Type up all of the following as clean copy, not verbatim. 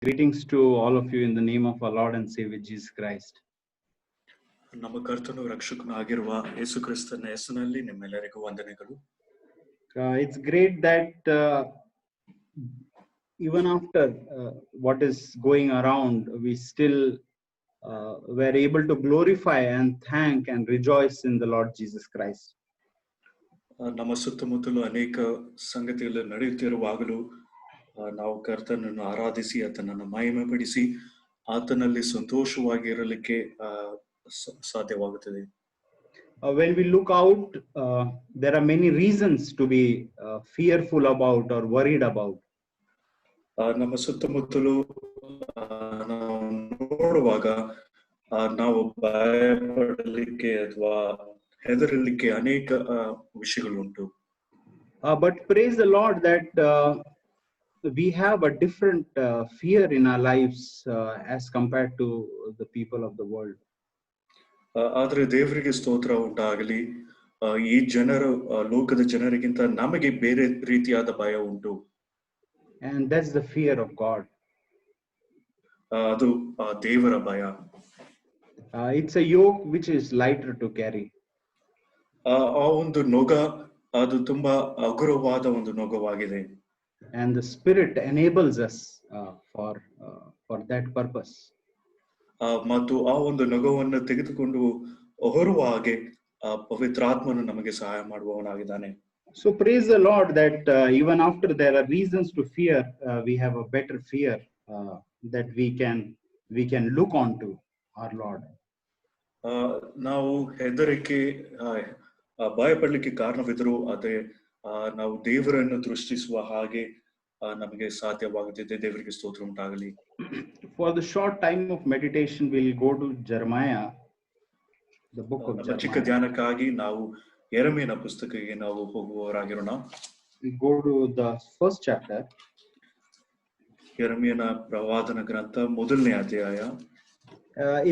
Greetings to all of you in the name of our Lord and Savior Jesus Christ. ನಮ್ಮ ಕರ್ತನು ರಕ್ಷಕನು ಆಗಿರುವ ಯೇಸು ಕ್ರಿಸ್ತನ ಹೆಸರಿನಲ್ಲಿ ನಿಮ್ಮೆಲ್ಲರಿಗೂ ವಂದನೆಗಳು. It's great that even after what is going around, we still were able to glorify and thank and rejoice in the Lord Jesus Christ. ನಮ್ಮ ಸುತ್ತಮುತ್ತಲು ಅನೇಕ ಸಂಗತಿಗಳು ನಡೆಯುತ್ತಿರುವಾಗಲೂ ನಾವು ಕರ್ತನನ್ನು ಆರಾಧಿಸಿ ಆತನನ್ನು ಮಹಿಮೆಪಡಿಸಿ ಆತನಲ್ಲಿ ಸಂತೋಷವಾಗಿರಲಿಕ್ಕೆ ಸಾಧ್ಯವಾಗುತ್ತದೆ. When we look out, there are many reasons to be fearful about or worried about. ನಮ್ಮ ಸುತ್ತಮುತ್ತಲು ನೋಡುವಾಗ ನಾವು ಭಯಪಡಲಿಕ್ಕೆ ಅಥವಾ ಹೆದರಲಿಕ್ಕೆ ಅನೇಕ ವಿಷಯಗಳುಂಟು. But praise the Lord that we have a different fear in our lives as compared to the people of the world. ಆದ್ರೆ ದೇವರಿಗೆ ಸ್ತೋತ್ರ ಉಂಟಾಗಲಿ, ಈ ಜನರು ಲೋಕದ ಜನರಿಗಿಂತ ನಮಗೆ ಬೇರೆ ರೀತಿಯಾದ ಭಯ ಉಂಟು. And that's the fear of God. ಅದು ದೇವರ ಭಯ. It's a yoke which is lighter to carry. ಆ ಒಂದು ನೊಗ ಅದು ತುಂಬಾ ಹಗುರವಾದ ಒಂದು ನೊಗವಾಗಿದೆ. And the Spirit enables us for that purpose. ಮತ್ತು ಆ ಒಂದು ನೊಗವನ್ನು ತೆಗೆದುಕೊಂಡು ಹೊರುವ ಹಾಗೆ ಪವಿತ್ರಾತ್ಮನು ನಮಗೆ ಸಹಾಯ ಮಾಡುವವನಾಗಿದ್ದಾನೆ. So praise the Lord that even after there are reasons to fear, we have a better fear that we can look on to our Lord. ನಾವು ಹೆದರಿಕೆ ಭಯ ಪಡಲಿಕ್ಕೆ ಕಾರಣವಿದ್ರು ಅದೇ ನಾವು ದೇವರನ್ನು ದೃಷ್ಟಿಸುವ ಹಾಗೆ ನಮಗೆ ಸಾಧ್ಯವಾಗುತ್ತಿದೆ. ದೇವರಿಗೆ ಸ್ತೋತ್ರ ಉಂಟಾಗಲಿ. For the short time of meditation, we'll go to Jeremiah, the book of Jeremiah. ಚಿಕ್ಕ ಧ್ಯಾನಕ್ಕಾಗಿ ನಾವು ಯೆರೆಮೀಯನ ಪುಸ್ತಕಕ್ಕೆ ನಾವು ಹೋಗುವವರಾಗಿರೋಣ. We go to the first chapter. ಯೆರೆಮೀಯನ ಪ್ರವಾದನ ಗ್ರಂಥ ಮೊದಲನೇ ಅಧ್ಯಾಯ.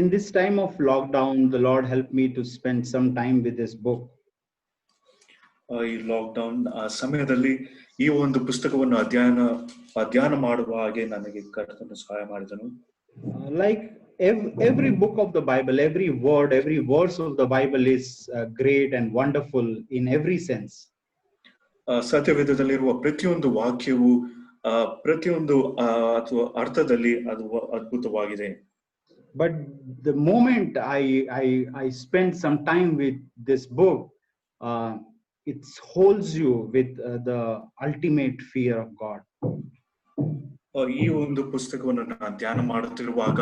In this time of lockdown, the Lord helped me to spend some time with this book. ಈ lockdown ಸಮಯದಲ್ಲಿ ಈ ಒಂದು ಪುಸ್ತಕವನ್ನು ಅಧ್ಯಯನ ಮಾಡುವ ಹಾಗೆ ನನಗೆ ಕರ್ತನು ಸಹಾಯ ಮಾಡಿದನು. Like every book of the Bible, every word, every verse of the Bible is great and wonderful in every sense. ಸತ್ಯವೇದದಲ್ಲಿರುವ ಪ್ರತಿಯೊಂದು ವಾಕ್ಯವು ಪ್ರತಿಯೊಂದು ಅಥವಾ ಅರ್ಥದಲ್ಲಿ ಅದು ಅದ್ಭುತವಾಗಿದೆ. But the moment I spend some time with this book, it holds you with the ultimate fear of God. ಈ ಒಂದು ಪುಸ್ತಕವನ್ನು ನಾನು ಧ್ಯಾನ ಮಾಡುತ್ತಿರುವಾಗ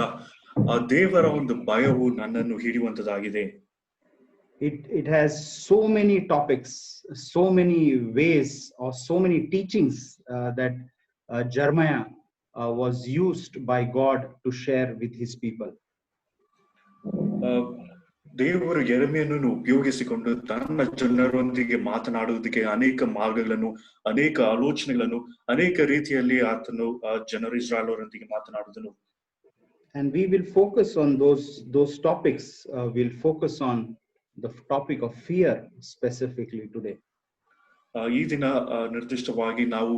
ದೇವರ ಒಂದು ಭಯವು ನನ್ನನ್ನು ಹಿಡಿಯುವಂತದಾಗಿದೆ. It has so many topics, so many ways, or so many teachings that Jeremiah was used by God to share with his people. ದೇವರು ಯೆರೆಮೀಯನನ್ನು ಉಪಯೋಗಿಸಿಕೊಂಡು ತನ್ನ ಜನರೊಂದಿಗೆ ಮಾತನಾಡುವುದಕ್ಕೆ ಅನೇಕ ಮಾರ್ಗಗಳನ್ನು, ಅನೇಕ ಆಲೋಚನೆಗಳನ್ನು, ಅನೇಕ ರೀತಿಯಲ್ಲಿ ಆತನು ಜನರು ಇಸ್ರಾಯೇಲರೊಂದಿಗೆ ಮಾತನಾಡುವುದನು. And we will focus on those topics. We'll focus on the topic of fear specifically today. ಈ ದಿನ ನಿರ್ದಿಷ್ಟವಾಗಿ ನಾವು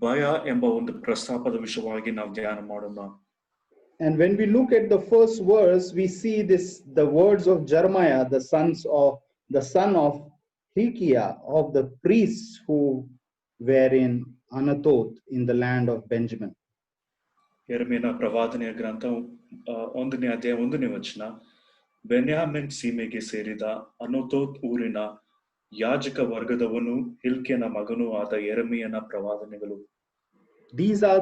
ಭಯ ಎಂಬ ಒಂದು ಪ್ರಸ್ತಾಪದ ವಿಷಯವಾಗಿ ನಾವು ಧ್ಯಾನ ಮಾಡೋಣ. And when we look at the first verse, we see the words of Jeremiah, the son of Hilkiah, of the priests who were in Anathoth in the land of Benjamin. ಯೆರೆಮೀಯನ ಪ್ರವಾದನೆಯ ಗ್ರಂಥ 1ನೇ ಅಧ್ಯಾಯ 1ನೇ ವಚನ. ಬೆನ್ಯಾಮಿನ್ ಸೀಮೆಗೆ ಸೇರಿದ ಅನತೋತ್ ಊರಿನ ಯಾಜಕ ವರ್ಗದವನು ಹಿಲ್ಕಿಯನ ಮಗನೂ ಆದ ಯೆರೆಮೀಯನ ಪ್ರವಾದನೆಗಳು. These are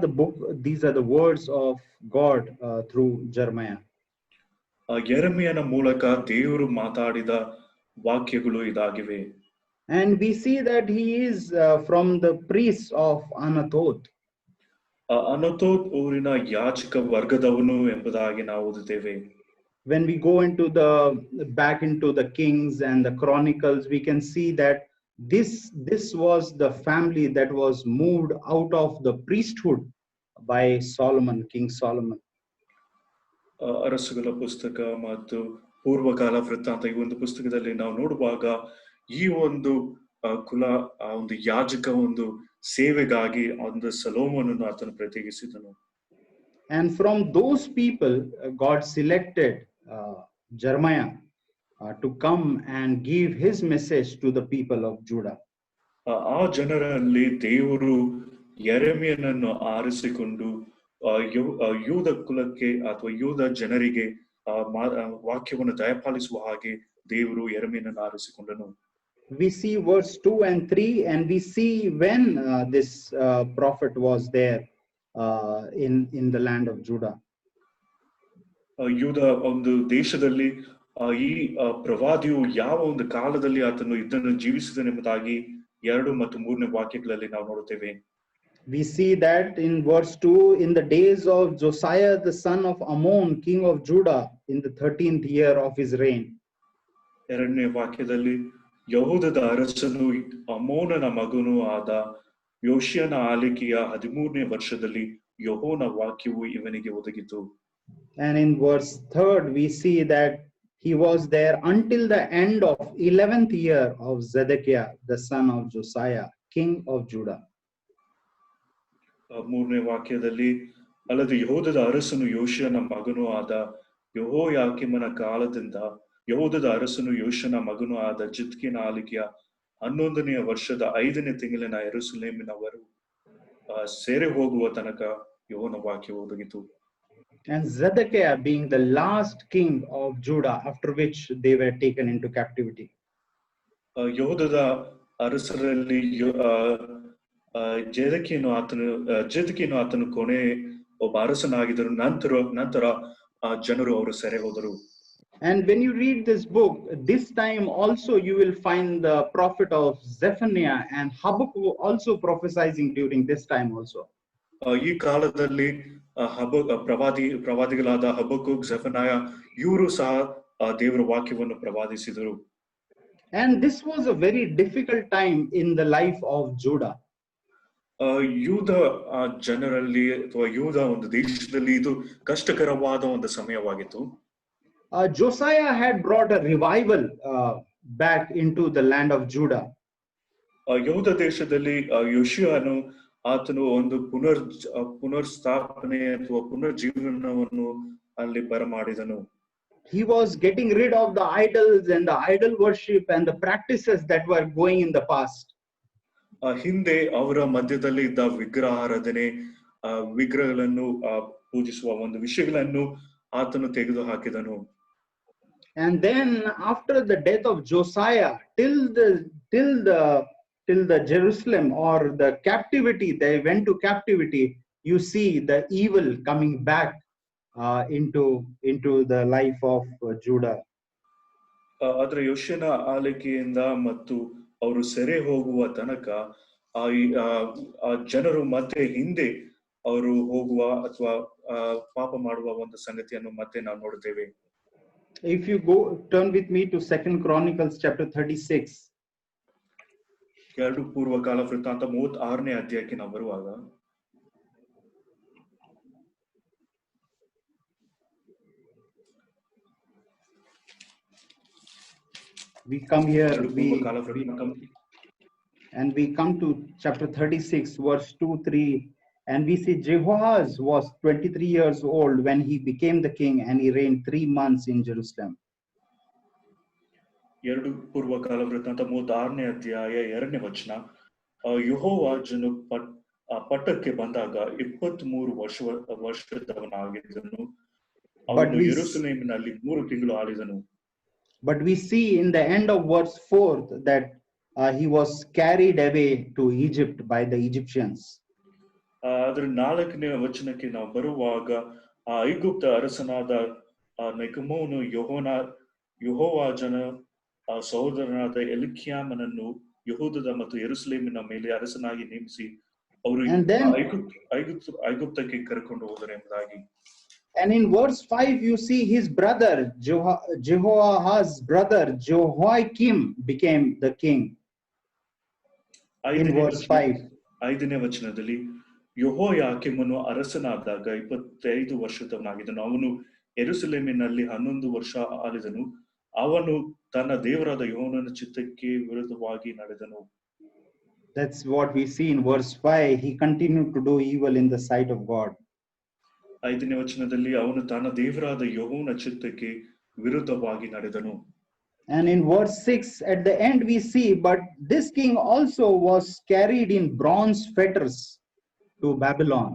the words of God through Jeremiah. ಯೆರೆಮೀಯನ ಮೂಲಕ ದೇವರು ಮಾತಾಡಿದ ವಾಕ್ಯಗಳು ಇದಾಗಿವೆ. And we see that he is from the priests of Anathoth. ಅನತೋತ್ ಊರಿನ ಯಾಜಕ ವರ್ಗದವನು ಎಂಬುದಾಗಿ ನಾವು ಓದುತ್ತೇವೆ. When we go back into the Kings and the Chronicles, we can see that this was the family that was moved out of the priesthood by Solomon, King Solomon. ಅರಸುಗಳ ಪುಸ್ತಕ ಮತ್ತು ಪೂರ್ವಕಾಲ ವೃತ್ತಾಂತ ಈ ಒಂದು ಪುಸ್ತಕದಲ್ಲಿ ನಾವು ನೋಡುವಾಗ ಈ ಒಂದು ಕುಲ ಒಂದು ಯಾಜಕ ಒಂದು ಸೇವೆಗಾಗಿ ಒಂದು ಸೊಲೊಮೋನನ್ನು ಆತನು ಪ್ರತ್ಯೇಕಿಸಿದನು. And from those people, God selected Jeremiah to come and give his message to the people of Judah. ಆ ಜನರಲ್ಲಿ ದೇವರು ಯೆರೆಮೀಯನನ್ನು ಆರಿಸಿಕೊಂಡು ಯೂದ ಕುಲಕ್ಕೆ ಅಥವಾ ಯೂದ ಜನರಿಗೆ ವಾಕ್ಯವನ್ನು ದಯಪಾಲಿಸುವ ಹಾಗೆ ದೇವರು ಯೆರೆಮೀಯನನ್ನು ಆರಿಸಿಕೊಂಡನು. We see verse 2 and 3, and we see when this prophet was there in the land of Judah. ಯೂದ ಒಂದು ದೇಶದಲ್ಲಿ ಈ ಪ್ರವಾದಿಯು ಯಾವ ಒಂದು ಕಾಲದಲ್ಲಿ ಆತನು ಇದನ್ನು ಜೀವಿಸಿದನೆಂಬುದಾಗಿ 2 ಮತ್ತು 3ನೇ ವಾಕ್ಯಗಳಲ್ಲಿ ನಾವು ನೋಡುತ್ತೇವೆ. We see that in verse 2, in the days of Josiah the son of Ammon, king of Judah, in the 13th year of his reign. 2ನೇ ವಾಕ್ಯದಲ್ಲಿ ಯಹೂದದ ಅರಸನು ಅಮೋನನ ಮಗನೂ ಆದ ಯೋಷಿಯನ ಆಳ್ವಿಕೆಯ 13ನೇ ವರ್ಷದಲ್ಲಿ ಯೆಹೋವನ ವಾಕ್ಯವು ಇವನಿಗೆ ಒದಗಿತು. And in verse 3rd, we see that he was there until the end of 11th year of Zedekiah, the son of Josiah, king of Judah. 3ನೇ ವಾಕ್ಯದಲ್ಲಿ ಅಲ್ಲದೆ ಯಹೂದದ ಅರಸನು ಯೋಷಿಯನ ಮಗನೂ ಆದ ಯೆಹೋಯಾಕೀಮನ ಕಾಲದಿಂದ ಯಹೂದದ ಅರಸನು ಯೋಷನ ಮಗನೂ ಆದ ಚಿದ್ಕೀಯನ ಆಳ್ವಿಕೆಯ 11ನೇ ವರ್ಷದ 5ನೇ ತಿಂಗಳಿನ ಯೆರೂಸಲೇಮಿನವರು ಸೆರೆ ಹೋಗುವ ತನಕ ಯೆಹೋವನ ವಾಕ್ಯವು ಒದಗಿತು. And Zedekiah being the last king of Judah, after which they were taken into captivity. ಯಹೂದದ ಅರಸರಲ್ಲಿ ಜೆದಕೀಯನು ಆತನು ಕೊನೆ ಒಬ್ಬ ಅರಸನಾಗಿದ್ದರು. ನಂತರ ಜನರು ಅವರು ಸೆರೆ ಹೋದರು. And when you read this book, this time also you will find the prophet of Zephaniah and Habakkuk also prophesying during this time also. ಈ ಕಾಲದಲ್ಲಿ ಪ್ರವಾದಿಗಳಾದ ಹಬಕ್ಕೂಕ್, ಜೆಫನ್ಯಾಯ ಇವರು ಸಹ ದೇವರ ವಾಕ್ಯವನ್ನು ಪ್ರವಾದಿಸಿದರು. And this was a very difficult time in the life of Judah. ಯೂದ ಜನರಲ್ಲಿ ಅಥವಾ ಯೂದ ಒಂದು ದೇಶದಲ್ಲಿ ಇದು ಕಷ್ಟಕರವಾದ ಒಂದು ಸಮಯವಾಗಿತ್ತು. Josiah had brought a revival back into the land of Judah. ಯಹೂದ ದೇಶದಲ್ಲಿ ಯೋಷಿಯನು ಆತನು ಒಂದು ಪುನರ್ಸ್ಥಾಪನೆ ಅಥವಾ ಪುನರ್ಜೀವನವನ್ನು ಅಲ್ಲಿ ಬರಮಾಡಿದನು. He was getting rid of the idols and the idol worship and the practices that were going in the past. ಹಿಂದೆ ಅವರ ಮಧ್ಯದಲ್ಲಿ ಇದ್ದ ವಿಗ್ರಹಾರಾಧನೆ, ವಿಗ್ರಹಗಳನ್ನು ಪೂಜಿಸುವ ಒಂದು ವಿಷಯಗಳನ್ನು ಆತನು ತೆಗೆದು ಹಾಕಿದನು. And then after the death of Josiah, till the Jerusalem or the captivity, they went to captivity, you see the evil coming back into the life of Judah. ಆದ್ರೆ ಯೋಷಿಯನ ಆಳ್ವಿಕೆಯಿಂದ ಮತ್ತು ಅವರು ಸೆರೆ ಹೋಗುವ ತನಕ ಆ ಜನರು ಮತ್ತೆ ಹಿಂದೆ ಅವರು ಹೋಗುವ ಅಥವಾ ಪಾಪ ಮಾಡುವ ಒಂದು ಸಂಗತಿಯನ್ನು ಮತ್ತೆ ನಾವು ನೋಡುತ್ತೇವೆ. If you turn with me to 2 Chronicles chapter 36. 2 ಪೂರ್ವಕಾಲ ವೃತ್ತಾಂತ 36ನೇ ಅಧ್ಯಾಯಕ್ಕೆ ನಾವು ಬರುವಾಗ we come here and we come to chapter 36 verse 2-3, and we see Jehoahaz was 23 years old when he became the king, and he reigned 3 months in Jerusalem. 2 ಪೂರ್ವಕಾಲ ವೃತ್ತಾಂತ 36ನೇ ಅಧ್ಯಾಯ 2ನೇ ವಚನ. ಯೆಹೋವಾಹಜನು ಪಟ್ಟಕ್ಕೆ ಬಂದಾಗ 23 ವರ್ಷದವನಾಗಿದ್ದನು. ಅವನು ಯೆರೂಸಲೇಮಿನಲ್ಲಿ 3 ತಿಂಗಳು ಆಳಿದನು. But we see in the end of verse 4 that he was carried away to Egypt by the Egyptians. ಅದರ 4ನೇ ವಚನಕ್ಕೆ ನಾವು ಬರುವಾಗ ಐಗುಪ್ತ ಅರಸನಾದ ನೆಕಮೋನು ಯೆಹೋವಾಹಜನ ಸಹೋದರನಾದ ಎಲ್ಕಿಯಾಮನನ್ನು ಯೆಹೂದದ ಮತ್ತು ಯೆರೂಸಲೇಮಿನ ಮೇಲೆ ಅರಸನಾಗಿ ನೇಮಿಸಿ ಅವರು ಐಗುಪ್ತಕ್ಕೆ ಕರೆಕೊಂಡು ಹೋದರು ಎಂಬುದಾಗಿ. And in verse 5 you see his brother Jehoahaz's brother Jehoiakim became the king. In verse 5 5ನೇ ವಚನದಲ್ಲಿ ಯೆಹೋಯಾಕೀಮನು ಅರಸನಾದಾಗ 25 ವರ್ಷದವನಾಗಿದ್ದನು. ಅವನು ಯೆರೂಸಲೇಮಿನಲ್ಲಿ 11 ವರ್ಷ ಆಳಿದನು. ಅವನು ತನ್ನ ದೇವರಾದ ಯೆಹೋವನ ಚಿತ್ತಕ್ಕೆ ವಿರುದ್ಧವಾಗಿ ನಡೆದನು. That's what we see in verse 5. He continued to do evil in the sight of God. 5ನೇ ವಚನದಲ್ಲಿ ಅವನು ತನ್ನ ದೇವರಾದ ಯೆಹೋವನ ಚಿತ್ತಕ್ಕೆ ವಿರುದ್ಧವಾಗಿ ನಡೆದನು. And in verse 6 at the end we see, but this king also was carried in bronze fetters to Babylon.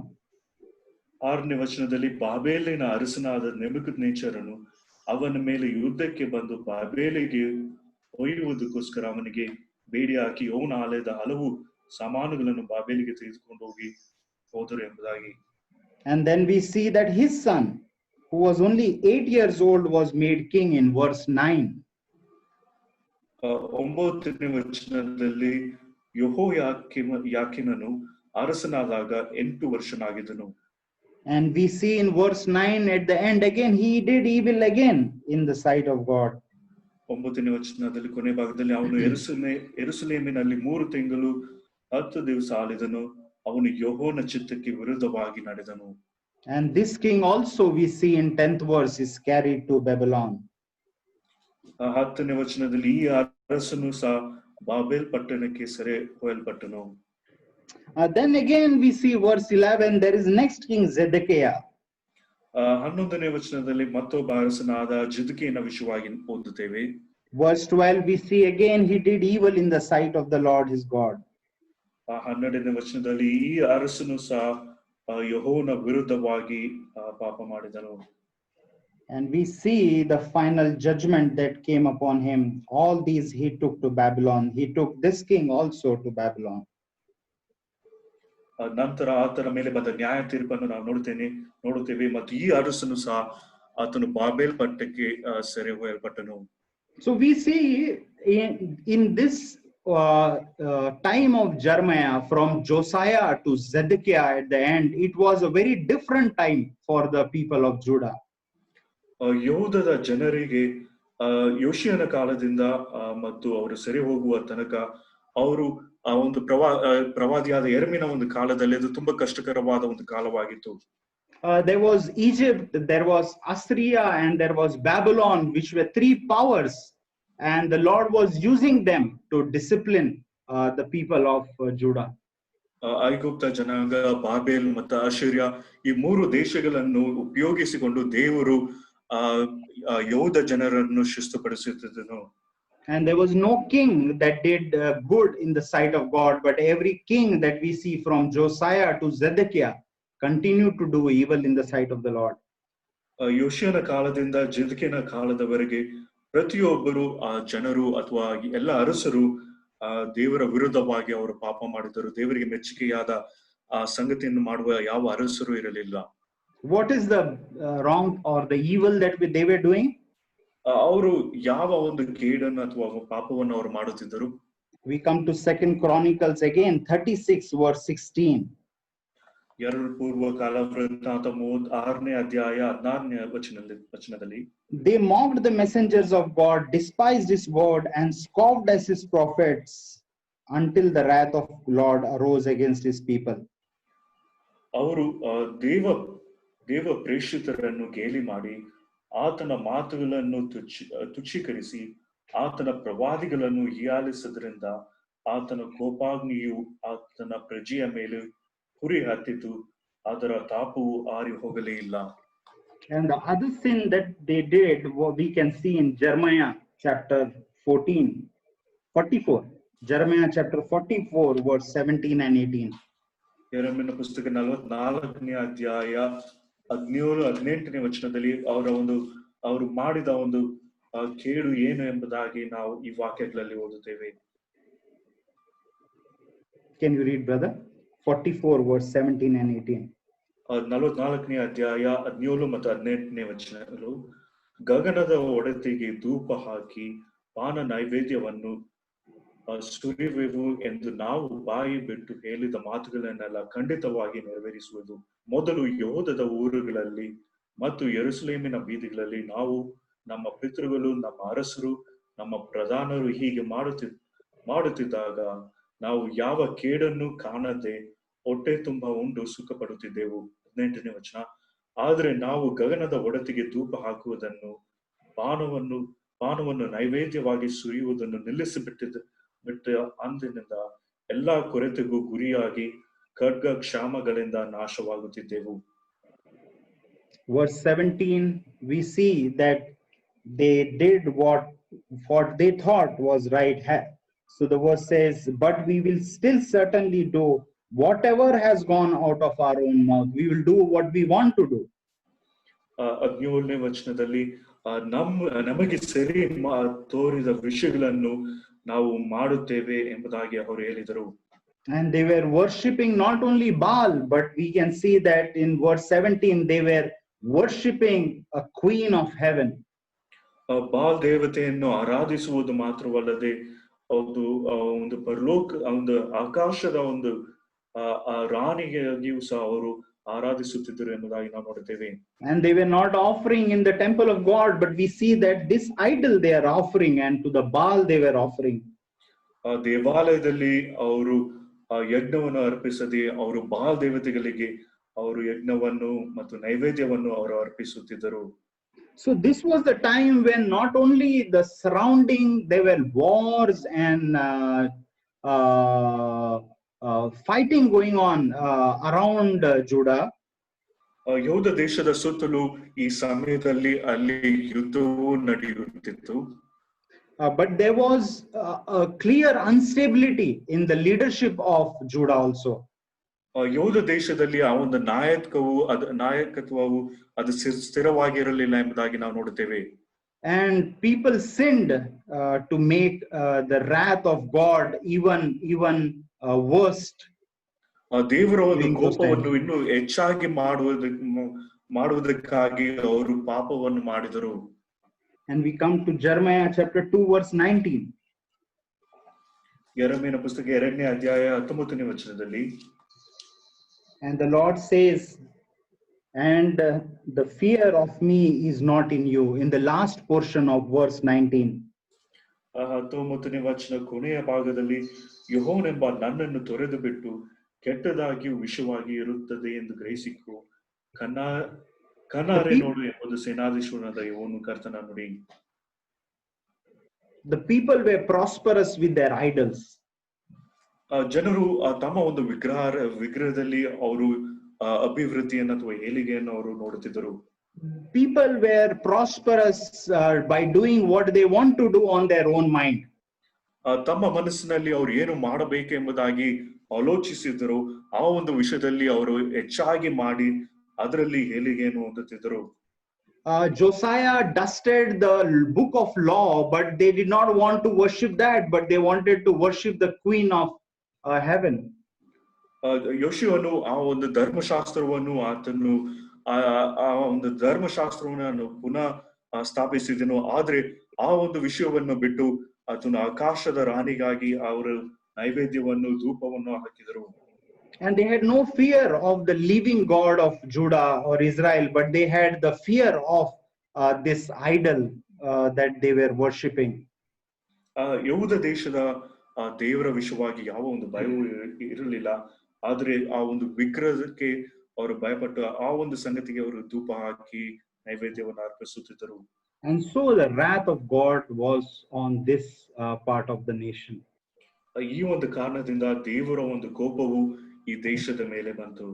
6ನೇ ವಚನದಲ್ಲಿ ಬಾಬೇಲಿನ ಅರಸನಾದ ನೆಬೂಕದ್ನೆಚ್ಚರನು ಅವನ ಮೇಲೆ ಯುದ್ಧಕ್ಕೆ ಬಂದು ಬಾಬೇಲಿಗೆ ಒಯ್ಯುವುದಕ್ಕೋಸ್ಕರ ಅವನಿಗೆ ಬೇಡಿ ಹಾಕಿ ಯೆಹೋವನ ಆಲಯದ ಹಲವು ಸಾಮಾನುಗಳನ್ನು ಬಾಬೇಲಿಗೆ ತೆಗೆದುಕೊಂಡು ಹೋದರು ಎಂಬುದಾಗಿ. And then we see that his son, who was only 8 years old, was made king in verse 9. 9ನೇ ವಚನದಲ್ಲಿ ಯೆಹೋಯಾಕೀಮನು ಅರಸನಾದಾಗ 8 ವರ್ಷನಾಗಿದ್ದನು. And we see in verse 9 at the end again, he did evil again in the sight of God. 9ನೇ ವಚನದಲ್ಲಿ ಕೊನೆ ಭಾಗದಲ್ಲಿ ಅವನು ಯೆರೂಸಲೇಮಿನಲ್ಲಿ 3 ತಿಂಗಳು 10 ದಿವಸ ಆಳಿದನು. ಅವನು ಯೆಹೋವನ ಚಿತ್ತಕ್ಕೆ ವಿರುದ್ಧವಾಗಿ ನಡೆದನು. And this king also we see in 10th verse is carried to Babylon. 10ನೇ ವಚನದಲ್ಲಿ ಈ ಅರಸನು ಸಹ ಬಾಬೆಲ್ ಪಟ್ಟಣಕ್ಕೆ ಸೆರೆ ಒಯ್ಯಲ್ಪಟ್ಟನು. Then again we see verse 11, there is next king Zedekiah. 11ನೇ ವಚನದಲ್ಲಿ ಮತ್ತೊಬ್ಬ ಅರಸನಾದ ಜಿದ್ಕೀಯನ ವಿಷಯವಾಗಿ ಓದುತ್ತೇವೆ. Verse 12 we see again he did evil in the sight of the Lord his God. 12ನೇ ವಚನದಲ್ಲಿ ಈ ಅರಸನು ಸಹ ಯೆಹೋವನ ವಿರುದ್ಧವಾಗಿ ಪಾಪ ಮಾಡಿದನು. And we see the final judgment that came upon him. All these he took to Babylon. He took this king also to Babylon. ನಂತರ ಆತನ ಮೇಲೆ ಬಂದ ನ್ಯಾಯ ತೀರ್ಪನ್ನು ನಾವು ನೋಡುತ್ತೇವೆ ಮತ್ತು ಈ ಅರಸನು ಸಹ ಆತನು ಬಾಬೇಲ್ ಪಟ್ಟಣಕ್ಕೆ ಸೆರೆ ಒಯ್ಯಲ್ಪಟ್ಟನು. So we see in this time of Jeremiah, from Josiah to Zedekiah at the end, it was a very different time for the people of Judah. ಯೆಹೂದದ ಜನರಿಗೆ ಯೋಷಿಯನ ಕಾಲದಿಂದ ಮತ್ತು ಅವರು ಸೆರೆ ಹೋಗುವ ತನಕ ಅವರು ಆ ಒಂದು ಪ್ರವಾದಿಯಾದ ಯೆರೆಮೀಯನ ಒಂದು ಕಾಲದಲ್ಲಿ ಅದು ತುಂಬಾ ಕಷ್ಟಕರವಾದ ಒಂದು ಕಾಲವಾಗಿತ್ತು. There was Egypt, there was Assyria, and there was Babylon, which were 3 powers, and the Lord was using them to discipline the people of Judah. ಐಗುಪ್ತ ಜನಾಂಗ, ಬಾಬೆಲ್ ಮತ್ತು ಅಶ್ಶೂರ್ಯ ಈ 3 ದೇಶಗಳನ್ನು ಉಪಯೋಗಿಸಿಕೊಂಡು ದೇವರು ಯೆಹೂದ ಜನರನ್ನು ಶಿಸ್ತುಪಡಿಸುತ್ತಿದ್ದನು. And there was no king that did good in the sight of God, but every king that we see from Josiah to Zedekiah continued to do evil in the sight of the Lord. ಯೋಷಿಯನ ಕಾಲದಿಂದ ಜಿದ್ಕೀಯನ ಕಾಲದವರೆಗೆ ಪ್ರತಿಯೊಬ್ಬರು ಜನರು ಅಥವಾ ಎಲ್ಲ ಅರಸರು ದೇವರ ವಿರುದ್ಧವಾಗಿ ಅವರು ಪಾಪ ಮಾಡಿದರು. ದೇವರಿಗೆ ಮೆಚ್ಚುಗೆಯಾದ ಸಂಗತಿಯನ್ನು ಮಾಡುವ ಯಾವ ಅರಸರು ಇರಲಿಲ್ಲ. What is the wrong or the evil that they were doing? ಅವರು ಯಾವ ಒಂದು ಕೇಡನ್ನು ಅಥವಾ ಪಾಪವನ್ನು ಅವರು ಮಾಡುತ್ತಿದ್ದರು? We come to 2nd Chronicles again, 36 verse 16. 2 ಪೂರ್ವ ಕಾಲ ವೃತ್ತಾಂತ 36ನೇ ಅಧ್ಯಾಯ 16ನೇ ವಚನದಲ್ಲಿ They mocked the messengers of God, despised his word, and scoffed at his prophets until the wrath of Lord arose against his people. ಅವರು ದೇವ ಪ್ರೇಷಿತರನ್ನು ಗೇಲಿ ಮಾಡಿ ಆತನ ಮಾತುಗಳನ್ನು ತುಚ್ಛೀಕರಿಸಿ ಆತನ ಪ್ರವಾದಿಗಳನ್ನು ಹೀಯಾಳಿಸಿದ್ರಿಂದ ಆತನ ಕೋಪಾಗ್ನಿಯು ಆತನ ಪ್ರಜೆಯ ಮೇಲೆ ಹುರಿ ಹತ್ತಿತು, ಅದರ ತಾಪವು ಆರಿ ಹೋಗಲೇ ಇಲ್ಲ. And the other sin that they did, we can see in Jeremiah chapter 44. Jeremiah chapter 44 verse 17 and 18. ಯೆರೆಮೀಯನ ಪುಸ್ತಕ 44ನೇ ಅಧ್ಯಾಯ 17-18ನೇ ವಚನದಲ್ಲಿ ಅವರು ಮಾಡಿದ ಒಂದು ಕೇಡು ಏನು ಎಂಬುದಾಗಿ ನಾವು ಈ ವಾಕ್ಯಗಳಲ್ಲಿ ಓದುತ್ತೇವೆ. Can you read, brother? 44 verse 17 and 18. 44ನೇ ಅಧ್ಯಾಯ 17 ಮತ್ತು 18ನೇ ವಚನಗಳು, ಗಗನದ ಒಡತಿಗೆ ಧೂಪ ಹಾಕಿ ಪಾನ ನೈವೇದ್ಯವನ್ನು ಸುರಿವೆವು ಎಂದು ನಾವು ಬಾಯಿ ಬಿಟ್ಟು ಹೇಳಿದ ಮಾತುಗಳನ್ನೆಲ್ಲ ಖಂಡಿತವಾಗಿ ನೆರವೇರಿಸುವುದು. ಮೊದಲು ಯೆಹೂದದ ಊರುಗಳಲ್ಲಿ ಮತ್ತು ಯೆರೂಸಲೇಮಿನ ಬೀದಿಗಳಲ್ಲಿ ನಾವು, ನಮ್ಮ ಪಿತೃಗಳು, ನಮ್ಮ ಅರಸರು, ನಮ್ಮ ಪ್ರಧಾನರು ಹೀಗೆ ಮಾಡುತ್ತಿದ್ದಾಗ ನಾವು ಯಾವ ಕೇಡನ್ನು ಕಾಣದೆ ಹೊಟ್ಟೆ ತುಂಬ ಉಂಡು ಸುಖ ಪಡುತ್ತಿದ್ದೆವು. 18ನೇ ವಚನ, ಆದರೆ ನಾವು ಗಗನದ ಒಡತಿಗೆ ಧೂಪ ಹಾಕುವುದನ್ನು ಪಾನವನ್ನು ನೈವೇದ್ಯವಾಗಿ ಸುರಿಯುವುದನ್ನು ನಿಲ್ಲಿಸಿಬಿಟ್ಟ ಅಂದಿನಿಂದ ಎಲ್ಲಾ ಕೊರತೆಗೂ ಗುರಿಯಾಗಿ ಖಡ್ಗ ಕ್ಷಾಮಗಳಿಂದ ನಾಶವಾಗುತ್ತಿದ್ದೆವು. verse 17, we see that they did what they thought was right. So the verse says, but we will still certainly do whatever has gone out of our own mouth. We will do what we want to do. 17ನೇ ವಚನದಲ್ಲಿ ನಮಗೆ ಸರಿ ತೋರಿದ ವಿಷಯಗಳನ್ನು ನಾವು ಮಾಡುತ್ತೇವೆ ಎಂಬುದಾಗಿ ಅವರು ಹೇಳಿದರು. And they were worshipping not only Baal, but we can see that in verse 17 they were worshipping a queen of heaven. Baal ದೇವತೆಯನ್ನು ಆರಾಧಿಸುವುದು ಮಾತ್ರವಲ್ಲದೆ ಒಂದು ಪರಲೋಕ ಒಂದು ಆಕಾಶದ ಒಂದು ರಾಣಿಗೆಯೂ ಸಹ ಅವರು ಆರಾಧಿಸುತ್ತಿದ್ದರು ಎಂಬುದಾಗಿ ನಾವು ನೋಡುತ್ತೇವೆ. And they were not offering in the temple of God, but we see that this idol they are offering, and to the Baal they were offering. ದೇವಾಲಯದಲ್ಲಿ ಅವರು ಯಜ್ಞವನ್ನು ಅರ್ಪಿಸದೆ ಅವರು ಬಾಲ್ ದೇವತೆಗಳಿಗೆ ಅವರು ಯಜ್ಞವನ್ನು ಮತ್ತು ನೈವೇದ್ಯವನ್ನು ಅವರು ಅರ್ಪಿಸುತ್ತಿದ್ದರು. So this was the time when not only the surrounding, there were wars and fighting going on around Judah. ಯಹೂದ ದೇಶದ ಸುತ್ತಲೂ ಈ ಸಮಯದಲ್ಲಿ ಅಲ್ಲಿ ಯುದ್ಧವು ನಡೆಯುತ್ತಿತ್ತು. But there was a clear instability in the leadership of Judah also. ಯಹೂದ ದೇಶದಲ್ಲಿ ಆ ಒಂದು ನಾಯಕತ್ವವು ಅದು ಸ್ಥಿರವಾಗಿರಲಿಲ್ಲ ಎಂಬುದಾಗಿ ನಾವು ನೋಡುತ್ತೇವೆ. And people sinned to make the wrath of God even worst. ದೇವರ ಒಂದು ಕೋಪವನ್ನು ಇನ್ನೂ ಹೆಚ್ಚಾಗಿ ಮಾಡುವುದಕ್ಕಾಗಿ ಅವರು ಪಾಪವನ್ನು ಮಾಡಿದರು. And we come to Jeremiah chapter 2 verse 19. ಯೆರೆಮೀಯನ ಪುಸ್ತಕ 2ನೇ ಅಧ್ಯಾಯ 19ನೇ ವಚನದಲ್ಲಿ, and the Lord says, and the fear of me is not in you, in the last portion of verse 19. 19ನೇ ವಚನ ಕೊನೆಯ ಭಾಗದಲ್ಲಿ, ಯೆಹೋವನೆಂಬ ನನ್ನನ್ನು ತೊರೆದು ಬಿಟ್ಟು ಕೆಟ್ಟದಾಗಿಯೂ ವಿಷವಾಗಿ ಇರುತ್ತದೆ ಎಂದು ಗ್ರಹಿಸಿಕೊ, ಕಣ್ಣಾರೆ ನೋಡು ಎಂಬುದು ಸೇನಾಧೀಶ್ವರನಾದ ಯೆಹೋವನು ಕರ್ತನ ನುಡಿ. The people were prosperous with their idols. ಜನರು ತಮ್ಮ ಒಂದು ವಿಗ್ರಹದಲ್ಲಿ ಅವರು ಅಭಿವೃದ್ಧಿಯನ್ನು ಅಥವಾ ಏಳಿಗೆಯನ್ನು ಅವರು ನೋಡುತ್ತಿದ್ದರು. People were prosperous by doing what they want to do on their own mind. ತಮ್ಮ ಮನಸ್ಸಿನಲ್ಲಿ ಅವರು ಏನು ಮಾಡಬೇಕು ಎಂಬುದಾಗಿ ಆಲೋಚಿಸಿದರು. ಆ ಒಂದು ವಿಷಯದಲ್ಲಿ ಅವರು ಹೆಚ್ಚಾಗಿ ಮಾಡಿ ಅದರಲ್ಲಿ ಏಳಿಗೆಯನ್ನು ಹೊಂದುತ್ತಿದ್ದರು. Josiah dusted the book of law, but they did not want to worship that, but they wanted to worship the queen of heaven. ಯೋಷುವನು ಆ ಒಂದು ಧರ್ಮಶಾಸ್ತ್ರವನ್ನು ಆತನು ಆ ಒಂದು ಧರ್ಮಶಾಸ್ತ್ರವನ್ನು ಪುನಃ ಸ್ಥಾಪಿಸಿದನು. ಆದ್ರೆ ಆ ಒಂದು ವಿಷಯವನ್ನು ಬಿಟ್ಟು ಆತನು ಆಕಾಶದ ರಾಣಿಗಾಗಿ ಅವರು ನೈವೇದ್ಯವನ್ನು ಧೂಪವನ್ನು ಹಾಕಿದರು. And they had no fear of the living God of Judah or Israel, but they had the fear of this idol that they were worshipping. ಯಹೂದ ದೇಶದ ದೇವರ ವಿಷಯವಾಗಿ ಯಾವ ಒಂದು ಭಯವೂ ಇರಲಿಲ್ಲ. ಆದ್ರೆ ಆ ಒಂದು ವಿಗ್ರಹಕ್ಕೆ ಅವರು ಭಯಪಟ್ಟು ಆ ಒಂದು ಸಂಗತಿಗೆ ಅವರು ಧೂಪ ಹಾಕಿ ನೈವೇದ್ಯವನ್ನು ಅರ್ಪಿಸುತ್ತಿದ್ದರು. And so the wrath of God was on this part of the nation. ಈ ಒಂದು ಕಾರಣದಿಂದ ದೇವರ ಒಂದು ಕೋಪವು ಈ ದೇಶದ ಮೇಲೆ ಬಂತು.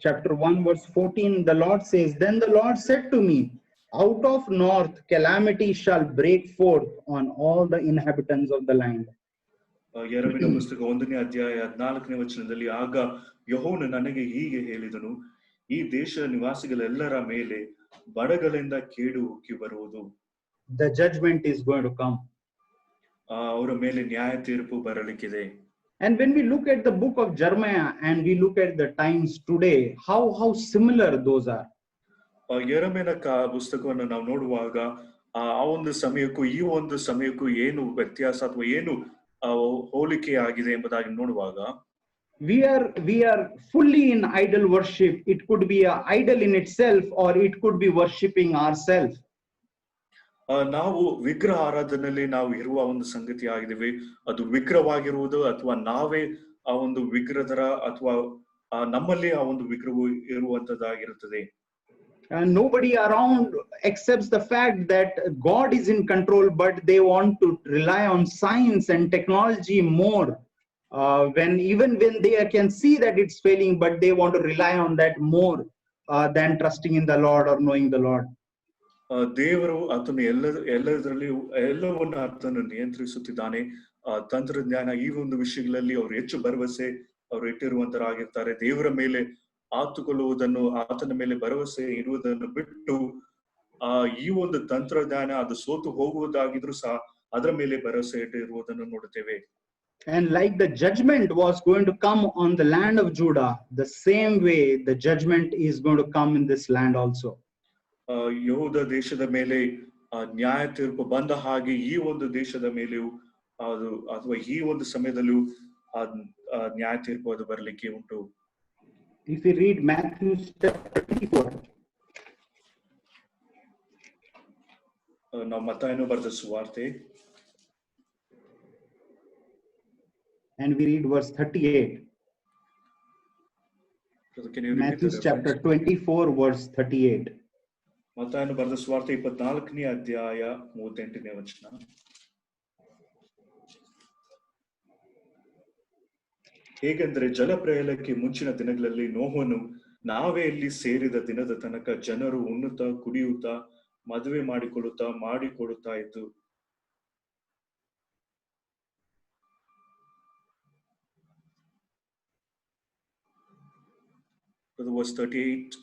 Chapter 1 verse 14, the Lord says, then the Lord said to me, out of north calamity shall break forth on all the inhabitants of the land. ಯೆರೆಮೀಯನ ಪುಸ್ತಕ 1ನೇ ಅಧ್ಯಾಯ 14ನೇ ವಚನದಲ್ಲಿ, ಆಗ ಯೆಹೋವನು ನನಗೆ ಹೀಗೆ ಹೇಳಿದನು, ಈ ದೇಶದ ನಿವಾಸಿಗಳೆಲ್ಲರ ಮೇಲೆ ಬಡಗಳಿಂದ ಕೇಡು ಉಕ್ಕಿ ಬರುವುದು. The judgment is going to come. ಅವರ ಮೇಲೆ ನ್ಯಾಯ ತೀರ್ಪು ಬರಲಿಕ್ಕಿದೆ. And when we look at the book of Jeremiah and we look at the times today, how similar those are. ಯೆರೆಮೀಯನ ಪುಸ್ತಕವನ್ನು ನಾವು ನೋಡುವಾಗ ಆ ಒಂದು ಸಮಯಕ್ಕೂ ಈ ಒಂದು ಸಮಯಕ್ಕೂ ಏನು ವ್ಯತ್ಯಾಸ ಅಥವಾ ಏನು ಹೋಲಿಕೆ ಆಗಿದೆ ಎಂಬುದಾಗಿ ನೋಡುವಾಗ, we are fully in idol worship. It could be an idol in itself, or it could be worshipping ourselves. ನಾವು ವಿಗ್ರಹ ಆರಾಧನೆಯಲ್ಲಿ ನಾವು ಇರುವ ಒಂದು ಸಂಗತಿ ಆಗಿದ್ದೇವೆ. ಅದು ವಿಗ್ರಹವಾಗಿರುವುದು ಅಥವಾ ನಾವೇ ಆ ಒಂದು ವಿಗ್ರಹದ ಅಥವಾ ನಮ್ಮಲ್ಲಿ ಆ ಒಂದು ವಿಗ್ರಹವು ಇರುವಂತದ್ದಾಗಿರುತ್ತದೆ. Nobody around accepts the fact that God is in control, but they want to rely on science and technology more. When they can see that it's failing, but they want to rely on that more than trusting in the Lord or knowing the Lord. ದೇವರು ಆತನು ಎಲ್ಲದರಲ್ಲಿ ಎಲ್ಲವನ್ನ ಆತನು ನಿಯಂತ್ರಿಸುತ್ತಿದ್ದಾನೆ. ತಂತ್ರಜ್ಞಾನ ಈ ಒಂದು ವಿಷಯಗಳಲ್ಲಿ ಅವರು ಹೆಚ್ಚು ಭರವಸೆ ಅವರು ಇಟ್ಟಿರುವಂತರಾಗಿರ್ತಾರೆ. ದೇವರ ಮೇಲೆ ಆತುಕೊಳ್ಳುವುದನ್ನು, ಆತನ ಮೇಲೆ ಭರವಸೆ ಇರುವುದನ್ನು ಬಿಟ್ಟು ಈ ಒಂದು ತಂತ್ರಜ್ಞಾನ ಅದು ಸೋತು ಹೋಗುವುದಾಗಿದ್ರು ಸಹ ಅದರ ಮೇಲೆ ಭರವಸೆ ಇಟ್ಟಿರುವುದನ್ನು ನೋಡುತ್ತೇವೆ. And like the judgment was going to come on the land of Judah, the same way the judgment is going to come in this land also. ಯಹೂದ ದೇಶದ ಮೇಲೆ ನ್ಯಾಯ ತೀರ್ಪು ಬಂದ ಹಾಗೆ ಈ ಒಂದು ದೇಶದ ಮೇಲೆಯೂ ಅದು ಅಥವಾ ಈ ಒಂದು ಸಮಯದಲ್ಲೂ ನ್ಯಾಯ ತೀರ್ಪು ಅದು ಬರಲಿಕ್ಕೆ ಉಂಟು. If we read Matthew chapter 24, ನಾವು ಮತ್ತಾಯನು ಬರೆದ ಸುವಾರ್ತೆ and we read verse 38. Matthew chapter 24 verse 38. ಮತ್ತಾಯನು ಬರೆದ ಸುವಾರ್ತೆ 24ನೇ ಅಧ್ಯಾಯ 38ನೇ ವಚನ. ಹೇಗೆಂದರೆ ಜಲಪ್ರಳಯಕ್ಕೆ ಮುಂಚಿನ ದಿನಗಳಲ್ಲಿ ನೋಹನು ನಾವೇ ಇಲ್ಲಿ ಸೇರಿದ ದಿನದ ತನಕ ಜನರು ಉಣ್ಣುತ್ತಾ ಕುಡಿಯುತ್ತಾ ಮದುವೆ ಮಾಡಿಕೊಡುತ್ತಾ ಇದ್ದು. Verse 38.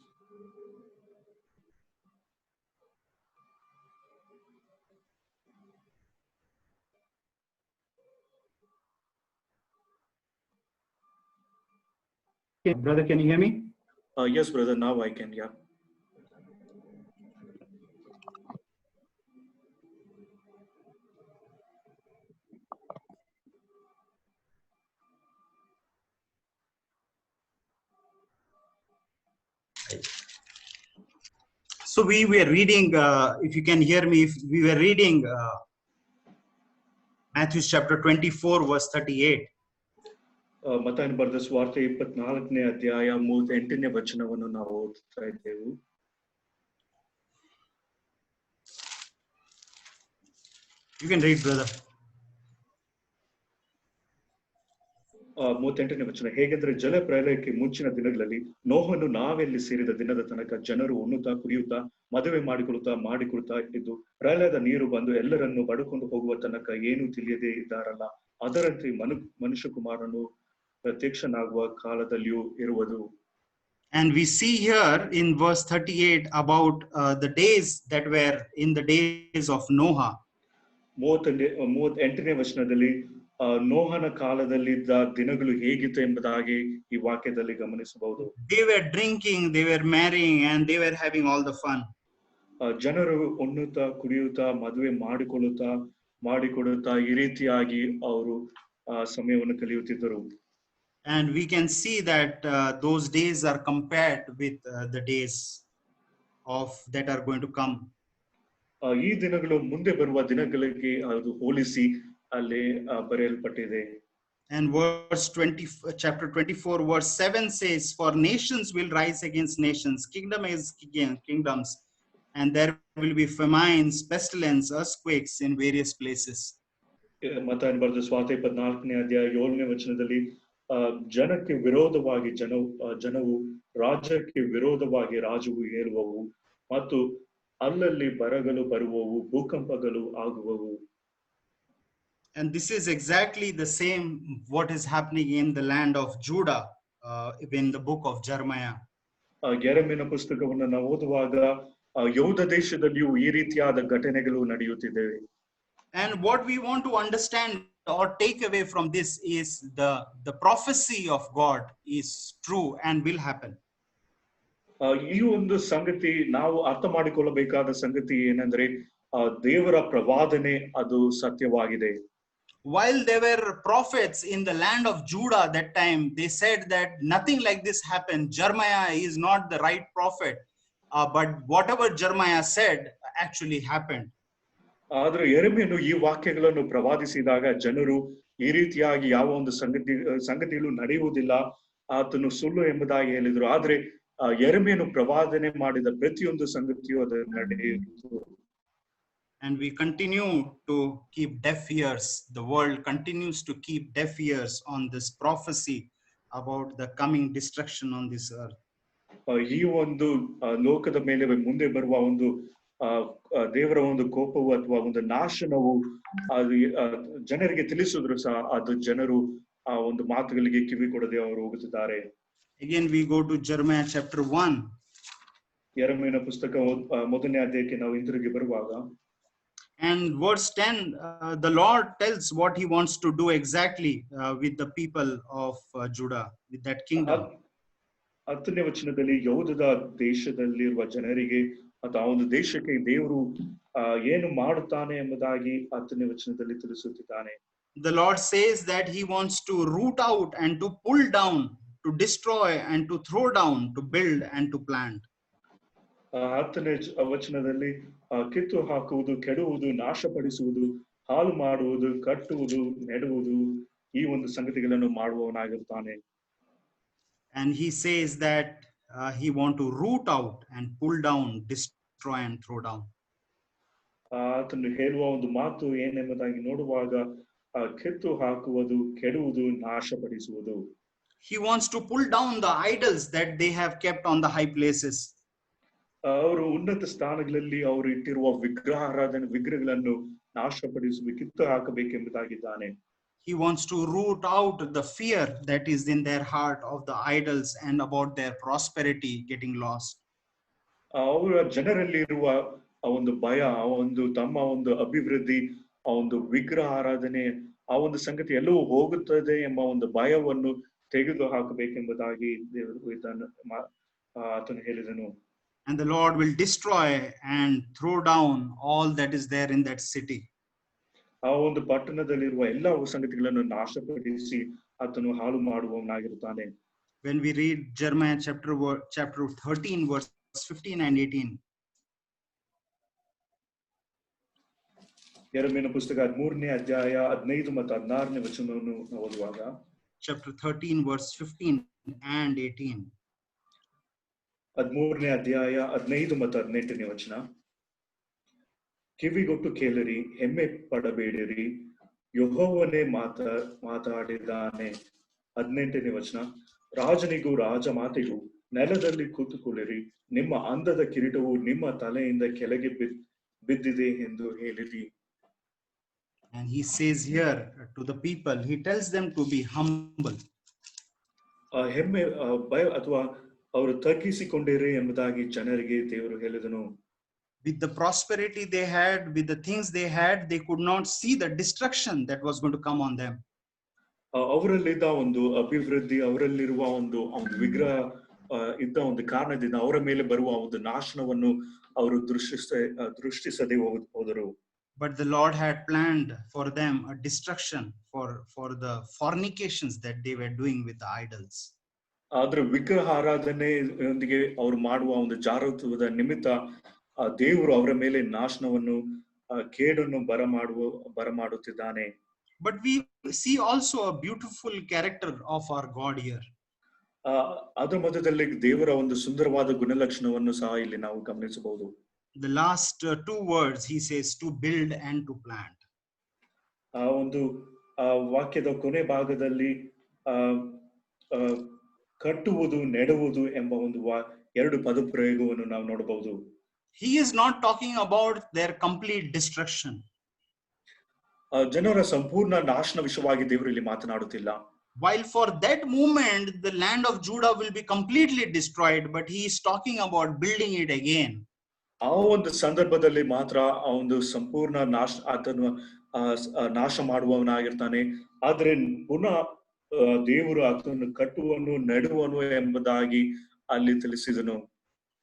Brother, can you hear me? Yes, brother, now I can, yeah. So we were reading, if you can hear me, if we were reading Matthew chapter 24 verse 38. ಮತ್ತಾಯನು ಬರೆದ ಸುವಾರ್ತೆ 24ನೇ ಅಧ್ಯಾಯ 38ನೇ ವಚನವನ್ನು ನಾವು ಓದುತ್ತಾ ಇದ್ದೆವು. You can read, brother. 38ನೇ ವಚನ. ಹೇಗೆಂದರೆ ಜಲಪ್ರಳಯಕ್ಕೆ ಮುಂಚಿನ ದಿನಗಳಲ್ಲಿ ನೋಹನು ನಾವೆಲ್ಲಿ ಸೇರಿದ ದಿನದ ತನಕ ಜನರು ಉಣ್ಣುತ್ತಾ ಕುಡಿಯುತ್ತಾ ಮದುವೆ ಮಾಡಿಕೊಡುತ್ತಾ ಇದ್ದು, ಪ್ರಳಯದ ನೀರು ಬಂದು ಎಲ್ಲರನ್ನು ಬಡುಕೊಂಡು ಹೋಗುವ ತನಕ ಏನು ತಿಳಿಯದೇ ಇದ್ದಾರಲ್ಲ, ಅದರಂತೆ ಮನುಷ್ಯಕುಮಾರನು ಪ್ರತ್ಯಕ್ಷನಾಗುವ ಕಾಲದಲ್ಲಿಯೂ ಇರುವುದು. And we see here in verse 38 about the days that were in the days of Noah. 38ನೇ ವಚನದಲ್ಲಿ ನೋಹನ ಕಾಲದಲ್ಲಿದ್ದ ದಿನಗಳು ಹೇಗಿತ್ತು ಎಂಬುದಾಗಿ ಈ ವಾಕ್ಯದಲ್ಲಿ ಗಮನಿಸಬಹುದು. They were drinking, they were marrying, and they were having all the fun. ಜನರು ಉಣ್ಣುತ್ತಾ ಕುಡಿಯುತ್ತಾ ಮದುವೆ ಮಾಡಿಕೊಡುತ್ತಾ ಈ ರೀತಿಯಾಗಿ ಅವರು ಸಮಯವನ್ನು ಕಳೆಯುತ್ತಿದ್ದರು. And we can see that those days are compared with the days that are going to come. ಈ ದಿನಗಳು ಮುಂದೆ ಬರುವ ದಿನಗಳಿಗೆ ಅದು ಹೋಲಿಸಿ ಅಲ್ಲಿ ಬರೆಯಲ್ಪಟ್ಟಿದೆ. And chapter 24 verse 7 says, for nations will rise against nations, kingdom against kingdoms, and there will be famines, pestilence, earthquakes in various places. ಮತ್ತಾಯನು ಬರೆದ ಸುವಾರ್ತೆ 24ನೇ ಅಧ್ಯಾಯ 7ನೇ ವಚನದಲ್ಲಿ ಜನಕ್ಕೆ ವಿರೋಧವಾಗಿ ಜನವು, ರಾಜ್ಯಕ್ಕೆ ವಿರೋಧವಾಗಿ ರಾಜವು ಏರುವವು, ಮತ್ತು ಅಲ್ಲಲ್ಲಿ ಬರಗಳು ಬರುವವು, ಭೂಕಂಪಗಳು ಆಗುವವು. And this is exactly the same what is happening in the land of Judah in the book of Jeremiah. ಯೆರೆಮೀಯನ ಪುಸ್ತಕವನ್ನು ನಾವು ಓದುವಾಗ ಯಹೂದ ದೇಶದಲ್ಲಿಯೂ ಈ ರೀತಿಯಾದ ಘಟನೆಗಳು ನಡೆಯುತ್ತಿವೆ. And what we want to understand or take away from this is the prophecy of God is true and will happen. ಈ ಒಂದು ಸಂಗತಿ ನಾವು ಅರ್ಥ ಮಾಡಿಕೊಳ್ಳಬೇಕಾದ ಸಂಗತಿ ಏನಂದ್ರೆ ದೇವರ ಪ್ರವಾದನೆ ಅದು ಸತ್ಯವಾಗಿದೆ. While there were prophets in the land of Judah that time, they said that nothing like this happened. Jeremiah is not the right prophet, but whatever Jeremiah said actually happened. ಆದ್ರೆ ಯೆರೆಮೀಯನು ಈ ವಾಕ್ಯಗಳನ್ನು ಪ್ರವಾದಿಸಿದಾಗ ಜನರು ಈ ರೀತಿಯಾಗಿ ಯಾವ ಒಂದು ಸಂಗತಿಗಳು ನಡೆಯುವುದಿಲ್ಲ, ಆತನು ಸುಳ್ಳು ಎಂಬುದಾಗಿ ಹೇಳಿದ್ರು. ಆದ್ರೆ ಯೆರೆಮೀಯನು ಪ್ರವಾದನೆ ಮಾಡಿದ ಪ್ರತಿಯೊಂದು ಸಂಗತಿಯು ಅದು ನಡೆಯಿತು. And we continue to keep deaf ears. The world continues to keep deaf ears on this prophecy about the coming destruction on this earth. ಈ ಒಂದು ಲೋಕದ ಮೇಲೆ ಮುಂದೆ ಬರುವ ಒಂದು ದೇವರ ಒಂದು ಕೋಪವು ಅಥವಾ ಒಂದು ನಾಶನವು ಅದು ಜನರಿಗೆ ತಿಳಿಸಿದ್ರು ಸಹ ಅದು ಜನರು ಆ ಒಂದು ಮಾತುಗಳಿಗೆ ಕಿವಿ ಕೊಡದೆ ಅವರು ಹೋಗುತ್ತಿದ್ದಾರೆ. Again we go to Jeremiah chapter 1. ಯೆರೆಮೀಯನ ಪುಸ್ತಕ ಮೊದಲನೇ ಅಧ್ಯಾಯಕ್ಕೆ ನಾವು ಹಿಂತಿರುಗಿ ಬರುವಾಗ and verse 10 the Lord tells what he wants to do exactly with the people of Judah, with that kingdom. 10ನೇ ವಚನದಲ್ಲಿ ಯೆಹೂದದ ದೇಶದಲ್ಲಿರುವ ಜನರಿಗೆ ಅಥವಾ ಆ ಒಂದು ದೇಶಕ್ಕೆ ದೇವರು ಏನು ಮಾಡುತ್ತಾನೆ ಎಂಬುದಾಗಿ 10ನೇ ವಚನದಲ್ಲಿ ತಿಳಿಸುತ್ತಿದ್ದಾನೆ. The Lord says that he wants to root out and to pull down, to destroy and to throw down, to build and to plant. 10ನೇ ವಚನದಲ್ಲಿ ಕಿತ್ತು ಹಾಕುವುದು, ಕೆಡುವುದು, ನಾಶಪಡಿಸುವುದು, ಹಾಳು ಮಾಡುವುದು, ಕಟ್ಟುವುದು, ನೆಡುವುದು ಈ ಒಂದು ಸಂಗತಿಗಳನ್ನು ಮಾಡುವವನಾಗಿರುತ್ತಾನೆ. And he says that he want to root out and pull down, destroy and throw down. ಆತನು ಹೇಳುವ ಒಂದು ಮಾತು ಏನೆಂಬುದಾಗಿ ನೋಡುವಾಗ ಕಿತ್ತು ಹಾಕುವುದು, ಕೆಡುವುದು, ನಾಶಪಡಿಸುವುದು. He wants to pull down the idols that they have kept on the high places. ಅವರು ಉನ್ನತ ಸ್ಥಾನಗಳಲ್ಲಿ ಅವರು ಇಟ್ಟಿರುವ ವಿಗ್ರಹಗಳನ್ನು ನಾಶಪಡಿಸುವ, ಕಿತ್ತು ಹಾಕಬೇಕೆಂಬುದಾಗಿದ್ದಾನೆ. He wants to root out the fear that is in their heart of the idols and about their prosperity getting lost. ಅವರ ಜನರಲ್ಲಿ ಇರುವ ಆ ಒಂದು ಭಯ, ಆ ಒಂದು ತಮ್ಮ ಒಂದು ಅಭಿವೃದ್ಧಿ, ಆ ಒಂದು ವಿಗ್ರಹ ಆರಾಧನೆ, ಆ ಒಂದು ಸಂಗತಿ ಎಲ್ಲವೂ ಹೋಗುತ್ತದೆ ಎಂಬ ಒಂದು ಭಯವನ್ನು ತೆಗೆದು ಹಾಕಬೇಕೆಂಬುದಾಗಿ ದೇವರು ಆತನು ಹೇಳಿದನು. And the Lord will destroy and throw down all that is there in that city. ಆ ಒಂದು ಪಟ್ಟಣದಲ್ಲಿರುವ ಎಲ್ಲ ಸಂಗತಿಗಳನ್ನು ನಾಶಪಡಿಸಿ ಆತನು ಹಾಳು ಮಾಡುವವನಾಗಿರುತ್ತಾನೆ. When we read Jeremiah chapter 13 verse 15 and 18. ಯೆರೆಮೀಯನ ಪುಸ್ತಕ 13ನೇ ಅಧ್ಯಾಯ 15 ಮತ್ತು 16ನೇ ವಚನವನ್ನು ಓದುವಾಗ chapter 13 verse 15 and 18. 13ನೇ ಅಧ್ಯಾಯ 15 ಮತ್ತು 18ನೇ ವಚನ. ಕಿವಿಗೊಟ್ಟು ಕೇಳಿರಿ, ಹೆಮ್ಮೆ ಪಡಬೇಡಿರಿ, ಯೆಹೋವನೇ ಮಾತಾಡಿದ್ದಾನೆ. 18ನೇ ವಚನ. ರಾಜನಿಗೂ ರಾಜಮಾತೆಗೂ ನೆಲದಲ್ಲಿ ಕೂತುಕೊಳ್ಳಿರಿ, ನಿಮ್ಮ ಅಂದದ ಕಿರೀಟವು ನಿಮ್ಮ ತಲೆಯಿಂದ ಕೆಳಗೆ ಬಿದ್ದಿದೆ ಎಂದು ಹೇಳಿರಿ. And he says here to the people, he tells them to be humble. ಹೆಮ್ಮೆ ಭಯ ಅಥವಾ ಅವರು ತಗ್ಗಿಸಿಕೊಂಡಿರಿ ಎಂಬುದಾಗಿ ಜನರಿಗೆ ದೇವರು ಹೇಳಿದನು. With the prosperity they had, with the things they had, they could not see the destruction that was going to come on them. ಅವರಲ್ಲಿದ್ದ ಒಂದು ಅಭಿವೃದ್ಧಿ, ಅವರಲ್ಲಿರುವ ಒಂದು ವಿಗ್ರಹ ಇದ್ದ ಒಂದು ಕಾರಣದಿಂದ ಅವರ ಮೇಲೆ ಬರುವ ಒಂದು ನಾಶನವನ್ನು ಅವರು ದೃಷ್ಟಿಸದೆ ಹೋದರು. But the Lord had planned for them a destruction for the fornications that they were doing with the idols. ಆದ್ರೆ ವಿಗ್ರಹ ಆರಾಧನೆಯೊಂದಿಗೆ ಅವರು ಮಾಡುವ ಒಂದು ಜಾರತ್ವದ ನಿಮಿತ್ತ ದೇವರು ಅವರ ಮೇಲೆ ನಾಶನವನ್ನು, ಕೇಡನ್ನು ಬರಮಾಡುತ್ತಿದ್ದಾನೆ. But we see also a beautiful character of our God here. ಅದರ ಮಧ್ಯದಲ್ಲಿ ದೇವರ ಒಂದು ಸುಂದರವಾದ ಗುಣಲಕ್ಷಣವನ್ನು ಸಹ ಇಲ್ಲಿ ನಾವು ಗಮನಿಸಬಹುದು. The last two words he says to build and to plant. ಆ ಒಂದು ವಾಕ್ಯದ ಕೊನೆ ಭಾಗದಲ್ಲಿ ಕಟ್ಟುವುದು, ನೆಡುವುದು ಎಂಬ ಒಂದು ಎರಡು ಪದ ಪ್ರಯೋಗವನ್ನು ನಾವು ನೋಡಬಹುದು. He is not talking about their complete destruction. ಜನರ ಸಂಪೂರ್ಣ ನಾಶನ ವಿಷಯವಾಗಿ ದೇವರು ಇಲ್ಲಿ ಮಾತನಾಡುತ್ತಿಲ್ಲ. While for that moment the land of Judah will be completely destroyed, but he is talking about building it again. ಆ ಒಂದು ಸಂದರ್ಭದಲ್ಲಿ ಮಾತ್ರ ಆ ಒಂದು ಸಂಪೂರ್ಣ ಆತನು ನಾಶ ಮಾಡುವವನಾಗಿರ್ತಾನೆ. ಆದ್ರೆ ಪುನಃ ದೇವರು ಆತನು ಕಟ್ಟುವನು, ನೆಡುವನು ಎಂಬುದಾಗಿ ಅಲ್ಲಿ ತಿಳಿಸಿದನು.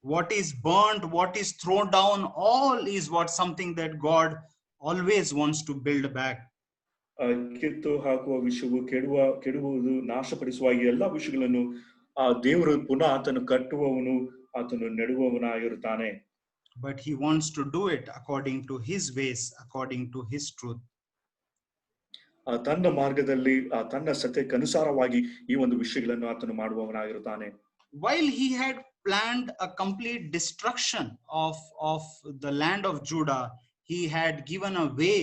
What is burnt, what is thrown down, all is what something that God always wants to build back. ಕಿತ್ತು ಹಾಕುವ ವಿಷಯವು, ಕೆಡುವುದು, ನಾಶಪಡಿಸುವ ಈ ಎಲ್ಲಾ ವಿಷಯಗಳನ್ನು ದೇವರು ಪುನಃ ಆತನು ಕಟ್ಟುವವನು, ಆತನು ನೆಡುವವನಾಗಿರುತ್ತಾನೆ. But he wants to do it according to his ways, according to his truth. ತನ್ನ ಮಾರ್ಗದಲ್ಲಿ ತನ್ನ ಸತ್ಯಕ್ಕನುಸಾರವಾಗಿ ಈ ಒಂದು ವಿಷಯಗಳನ್ನು ಆತನು ಮಾಡುವವನಾಗಿರುತ್ತಾನೆ. While he had planned a complete destruction of the land of Judah, he had given a way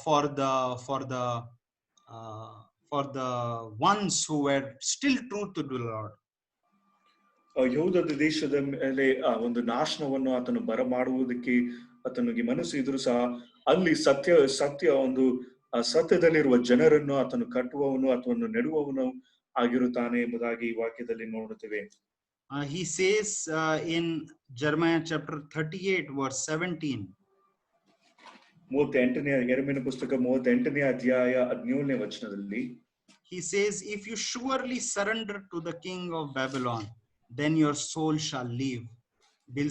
for the ones who were still true to the Lord. ಯಹೂದದ ದೇಶದ ಮೇಲೆ ಒಂದು ನಾಶನವನ್ನು ಆತನು ಬರಮಾಡುವುದಕ್ಕೆ ಆತನಿಗೆ ಮನಸ್ಸು ಇದ್ರು ಸಹ ಅಲ್ಲಿ ಸತ್ಯ ಒಂದು ಸತ್ಯದಲ್ಲಿರುವ ಜನರನ್ನು ಆತನು ಕಟ್ಟುವವನು ಅಥವಾ ನೆಡುವವನು ಆಗಿರುತ್ತಾನೆ ಎಂಬುದಾಗಿ ಈ ವಾಕ್ಯದಲ್ಲಿ ನೋಡುತ್ತೇವೆ. He says in Jeremiah chapter 38 verse 17. 38ನೇ ಯೆರೆಮೀಯನ ಪುಸ್ತಕ 38ನೇ ಅಧ್ಯಾಯ 17ನೇ ವಚನದಲ್ಲಿ he says, if you surely surrender to the king of Babylon, then your soul shall live. The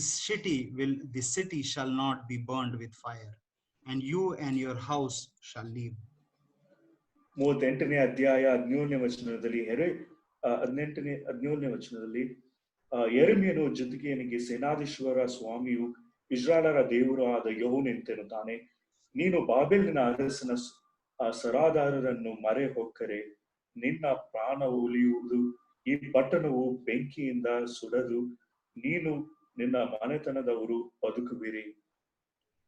city shall not be burned with fire, and you and your house shall live. 38ನೇ ಅಧ್ಯಾಯ 17ನೇ ವಚನದಲ್ಲಿ 17ನೇ ವಚನದಲ್ಲಿ ಯೆರೆಮೀಯನು ಚಿದ್ಕೀಯನಿಗೆ ಸೇನಾಧೀಶ್ವರ ಸ್ವಾಮಿಯು ಇಸ್ರಾಯೇಲರ ದೇವರು ಆದ ಯೆಹೋವನೆಂತೆನ್ನುತ್ತಾನೆ, ನೀನು ಬಾಬೆಲಿನ ಅರಸನ ಸರದಾರರನ್ನು ಮರೆ ಹೊಕ್ಕರೆ ನಿನ್ನ ಪ್ರಾಣ ಉಳಿಯುವುದು, ಈ ಪಟ್ಟಣವು ಬೆಂಕಿಯಿಂದ ಸುಡದು, ನೀನು ನಿನ್ನ ಮನೆತನದವರು ಬದುಕುವಿರಿ.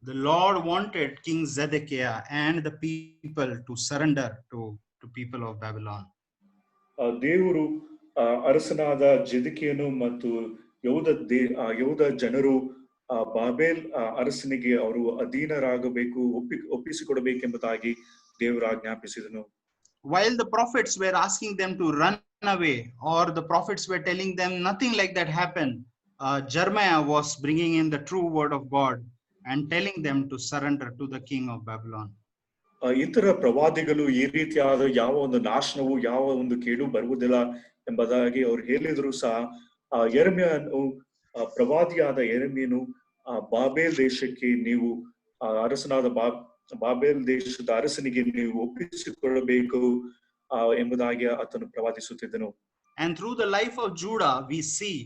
The Lord wanted King Zedekiah and the people to surrender to people of Babylon. ದೇವರು ಅರಸನಾದ ಜೆದೆಕೀಯನು ಮತ್ತು ಯಹೂದ ಜನರು ಬಾಬೆಲ್ ಅರಸನಿಗೆ ಅವರು ಅಧೀನರಾಗಬೇಕು, ಒಪ್ಪಿಸಿಕೊಡಬೇಕೆಂಬುದಾಗಿ ದೇವರು ಆಜ್ಞಾಪಿಸಿದನು. While the prophets were asking them to run away, or the prophets were telling them nothing like that happened, Jeremiah was bringing in the true word of God and telling them to surrender to the king of Babylon. ಇತರ ಪ್ರವಾದಿಗಳು ಈ ರೀತಿಯಾದ ಯಾವ ಒಂದು ನಾಶನವು ಯಾವ ಒಂದು ಕೇಡು ಬರುವುದಿಲ್ಲ ಎಂಬುದಾಗಿ ಅವರು ಹೇಳಿದ್ರು ಸಹ ಯೆರೆಮೀಯನು ಪ್ರವಾದಿಯಾದ ಯೆರೆಮೀಯನು ಬಾಬೆಲ್ ದೇಶಕ್ಕೆ ನೀವು ಅರಸನಾದ ಬಾಬೆಲ್ ದೇಶದ ಅರಸನಿಗೆ ನೀವು ಒಪ್ಪಿಸಿಕೊಳ್ಳಬೇಕು ಎಂಬುದಾಗಿ ಆತನು ಪ್ರವಾದಿಸುತ್ತಿದ್ದನು. And through the life of Judah we see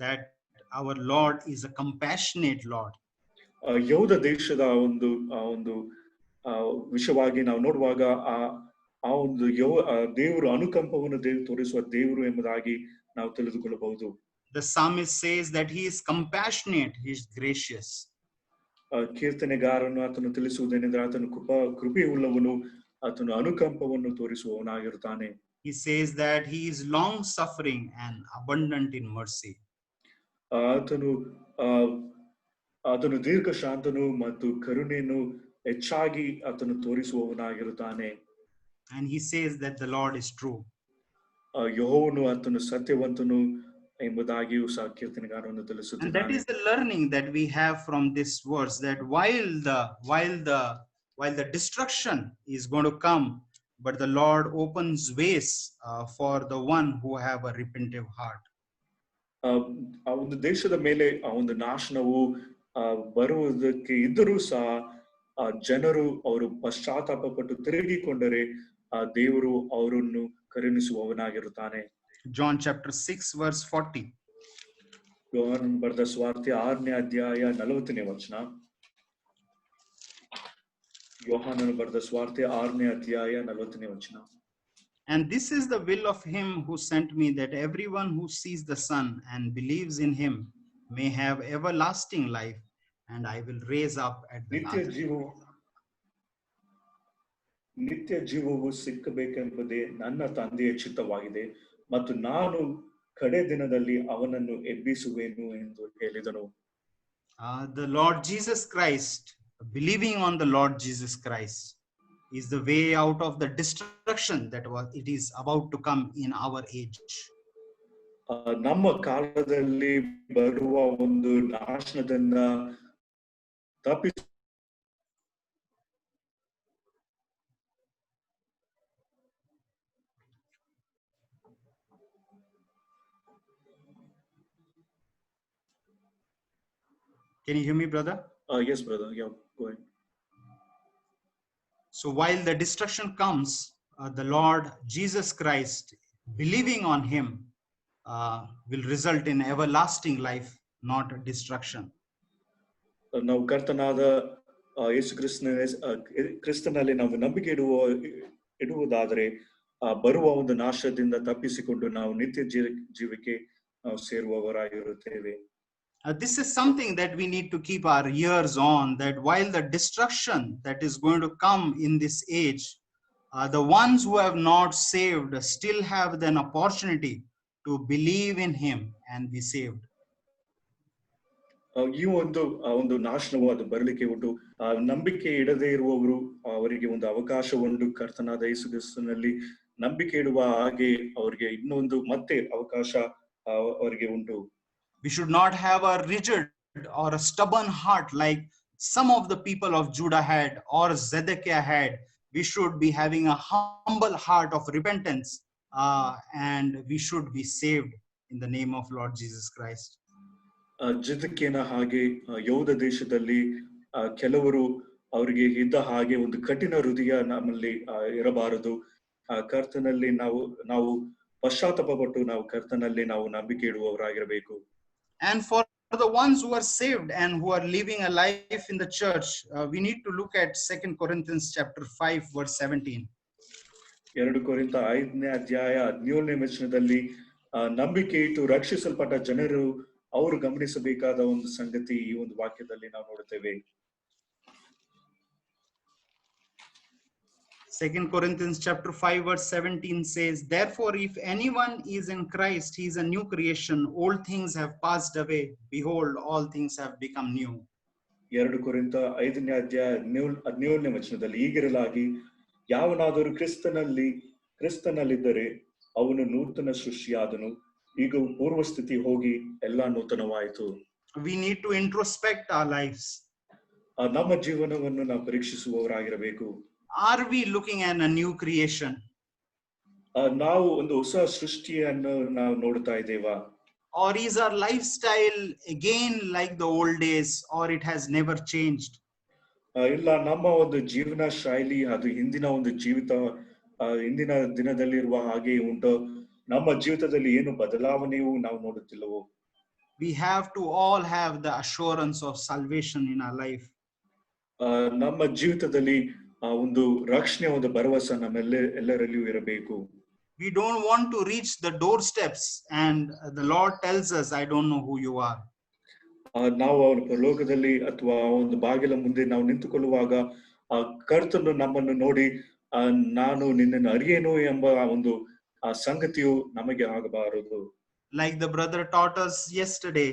that our Lord is a compassionate Lord. ಯಹೂದ ದೇಶದ ಒಂದು ವಿಷಯವಾಗಿ ನಾವು ನೋಡುವಾಗ ಆ ಒಂದು ದೇವರು ಅನುಕಂಪವನ್ನು ತೋರಿಸುವ ದೇವರು ಎಂಬುದಾಗಿ ನಾವು ತಿಳಿದುಕೊಳ್ಳಬಹುದು. The psalmist says that he is compassionate, he is gracious. ಕೀರ್ತನೆಗಾರನು ಆತನು ತಿಳಿಸುವುದೇನೆಂದರೆ ಆತನು ಕೃಪೆಯುಳ್ಳವನು, ಆತನು ಅನುಕಂಪವನ್ನು ತೋರಿಸುವವನಾಗಿರುತ್ತಾನೆ. He says that he is long suffering and abundant in mercy. ಆತನು ದೀರ್ಘ ಶಾಂತನು ಮತ್ತು ಕರುಣೆಯನ್ನು ಹೆಚ್ಚಾಗಿ ಆತನು ತೋರಿಸುವವನಾಗಿರುತ್ತಾನೆ. And he says that the Lord is true. ಯೆಹೋವನು ಆತನು ಸತ್ಯವಂತನು ಎಂಬುದಾಗಿಯೂ ಸಹ ಕೀರ್ತನೆಗಾರನು ತಿಳಿಸುತ್ತಾನೆ. And that is the learning that we have from this verse, that while the destruction is going to come, but the Lord opens ways for the one who have a repentive heart. ಆ ಒಂದು ದೇಶದ ಮೇಲೆ ಆ ಒಂದು ನಾಶನವು ಬರುವುದಕ್ಕೆ ಇದ್ದರೂ ಸಹ ಜನರು ಅವರು ಪಶ್ಚಾತ್ತಾಪ ಪಟ್ಟು ತಿರುಗಿಕೊಂಡರೆ ದೇವರು ಅವರನ್ನು ಕರುಣಿಸುವವನಾಗಿರುತ್ತಾನೆ. John chapter 6 verse 40. ಯೋಹಾನನು ಬರೆದ ಸುವಾರ್ತೆ 6ನೇ ಅಧ್ಯಾಯ 40ನೇ ವಚನ. ಯೋಹಾನನು ಬರೆದ ಸುವಾರ್ತೆ 6ನೇ ಅಧ್ಯಾಯ 40ನೇ ವಚನ. And this is the will of him who sent me, that everyone who sees the Son and believes in him may have everlasting life, and I will raise up at the last day. ನಿತ್ಯ ಜೀವವು ಸಿಕ್ಕಬೇಕೆಂಬುದೇ ನನ್ನ ತಂದೆಯ ಚಿತ್ತವಾಗಿದೆ, ಮತ್ತು ನಾನು ಕಡೆ ದಿನದಲ್ಲಿ ಅವನನ್ನು ಎಬ್ಬಿಸುವೆನು ಎಂದು ಹೇಳಿದನು. The Lord Jesus Christ, believing on the Lord Jesus Christ, is the way out of the destruction that it is about to come in our age. ನಮ್ಮ ಕಾಲದಲ್ಲಿ ಬರುವ ಒಂದು ನಾಶನದಿಂದ ತಪ್ಪಿಸಿ Can you hear me, brother? Yes, brother. Yeah, go ahead. So while the destruction comes, the Lord Jesus Christ, believing on him, will result in everlasting life, not destruction. ನಾವು ಕರ್ತನಾದ ಯೇಸು ಕ್ರಿಸ್ತನಲ್ಲಿ ನಾವು ನಂಬಿಕೆ ಇಡುವುದಾದರೆ ಬರುವ ಒಂದು ನಾಶದಿಂದ ತಪ್ಪಿಸಿಕೊಂಡು ನಾವು ನಿತ್ಯ ಜೀವಕ್ಕೆ ನಾವು ಸೇರುವವರಾಗಿರುತ್ತೇವೆ. This is something that we need to keep our ears on, that while the destruction that is going to come in this age, the ones who have not saved still have an opportunity to believe in him and be saved. ಈ ಒಂದು ನಾಶನವು ಅದು ಬರಲಿಕ್ಕೆ ಉಂಟು. ನಂಬಿಕೆ ಇಡದೇ ಇರುವವರು ಅವರಿಗೆ ಒಂದು ಅವಕಾಶ ಉಂಟು ಕರ್ತನಾದ ಯೇಸು ಕ್ರಿಸ್ತನಲ್ಲಿ ನಂಬಿಕೆ ಇಡುವ ಹಾಗೆ ಅವರಿಗೆ ಇನ್ನೊಂದು ಮತ್ತೆ ಅವಕಾಶ ಅವರಿಗೆ ಉಂಟು. We should not have a rigid or a stubborn heart like some of the people of Judah had or Zedekiah had. We should be having a humble heart of repentance, and we should be saved in the name of Lord Jesus Christ. ಜಿದ್ಕೇನ ಹಾಗೆ ಯಹೂದ ದೇಶದಲ್ಲಿ ಕೆಲವರು ಅವರಿಗೆ ಇದ್ದ ಹಾಗೆ ಒಂದು ಕಠಿಣ ಹೃದಯ ನಮ್ಮಲ್ಲಿ ಇರಬಾರದು. ಕರ್ತನಲ್ಲಿ ನಾವು ಪಶ್ಚಾತ್ತಾಪಪಟ್ಟು ನಾವು ಕರ್ತನಲ್ಲಿ ನಾವು ನಂಬಿಕೆ ಇಡುವವರಾಗಿರಬೇಕು. And for the ones who are saved and who are living a life in the church, we need to look at 2 Corinthians chapter 5 verse 17. 2 ಕೊರಿಂಥ 5ನೇ ಅಧ್ಯಾಯ 17ನೇ ವಚನದಲ್ಲಿ ನಂಬಿಕೆ ಇಟ್ಟು ರಕ್ಷಿಸಲ್ಪಟ್ಟ ಜನರು ಅವರು ಗಮನಿಸಬೇಕಾದ ಒಂದು ಸಂಗತಿ ಈ ಒಂದು ವಾಕ್ಯದಲ್ಲಿ ನಾವು ನೋಡುತ್ತೇವೆ. 2 Corinthians chapter 5 verse 17 says, therefore if anyone is in Christ, he is a new creation. Old things have passed away. Behold, all things have become new. 2 ಕೊರಿಂಥ 5ನೇ ಅಧ್ಯಾಯ 17ನೇ ವಚನದಲ್ಲಿ ಹೀಗಿರಲಾಗಿ ಯಾವನಾದರೂ ಕ್ರಿಸ್ತನಲ್ಲಿದ್ದರೆ ಅವನು ನೂತನ ಸೃಷ್ಟಿಯಾದನು, ಈಗ ಪೂರ್ವ ಸ್ಥಿತಿ ಹೋಗಿ ಎಲ್ಲಾ ನೂತನವಾಯಿತು. We need to introspect our lives. ನಮ್ಮ ಜೀವನವನ್ನು ನಾವು ಪರೀಕ್ಷಿಸುವವರಾಗಿರಬೇಕು. Are we looking at a new creation? ನಾವು ಒಂದು ಹೊಸ ಸೃಷ್ಟಿಯನ್ನು ನಾವು ನೋಡ್ತಾ ಇದ್ದೇವಾ? Or is our lifestyle again like the old days, or it has never changed? ಇಲ್ಲ, ನಮ್ಮ ಒಂದು ಜೀವನ ಶೈಲಿ ಅದು ಹಿಂದಿನ ಒಂದು ಹಿಂದಿನ ದಿನದಲ್ಲಿರುವ ಹಾಗೆ ಉಂಟು. ನಮ್ಮ ಜೀವಿತದಲ್ಲಿ ಏನು ಬದಲಾವಣೆಯೂ ನಾವು ನೋಡುತ್ತಿಲ್ಲವೋ? We have to all have the assurance of salvation in our life. ನಮ್ಮ ಜೀವಿತದಲ್ಲಿ ಒಂದು ರಕ್ಷಣೆ ಒಂದು ಭರವಸೆ ಎಲ್ಲರಲ್ಲಿಯೂ ಇರಬೇಕು. We don't want to reach the doorsteps and the Lord tells us, I don't know who you are. ನಾವು ಅವನ ಪರಲೋಕದಲ್ಲಿ ಅಥವಾ ಒಂದು ಬಾಗಿಲ ಮುಂದೆ ನಾವು ನಿಂತುಕೊಳ್ಳುವಾಗ ಕರ್ತನು ನಮ್ಮನ್ನು ನೋಡಿ ನಾನು ನಿನ್ನನ್ನು ಅರಿಯೇನು ಎಂಬ ಒಂದು ಸಂಗತಿಯು ನಮಗೆ ಆಗಬಾರದು. Like the brother taught us yesterday,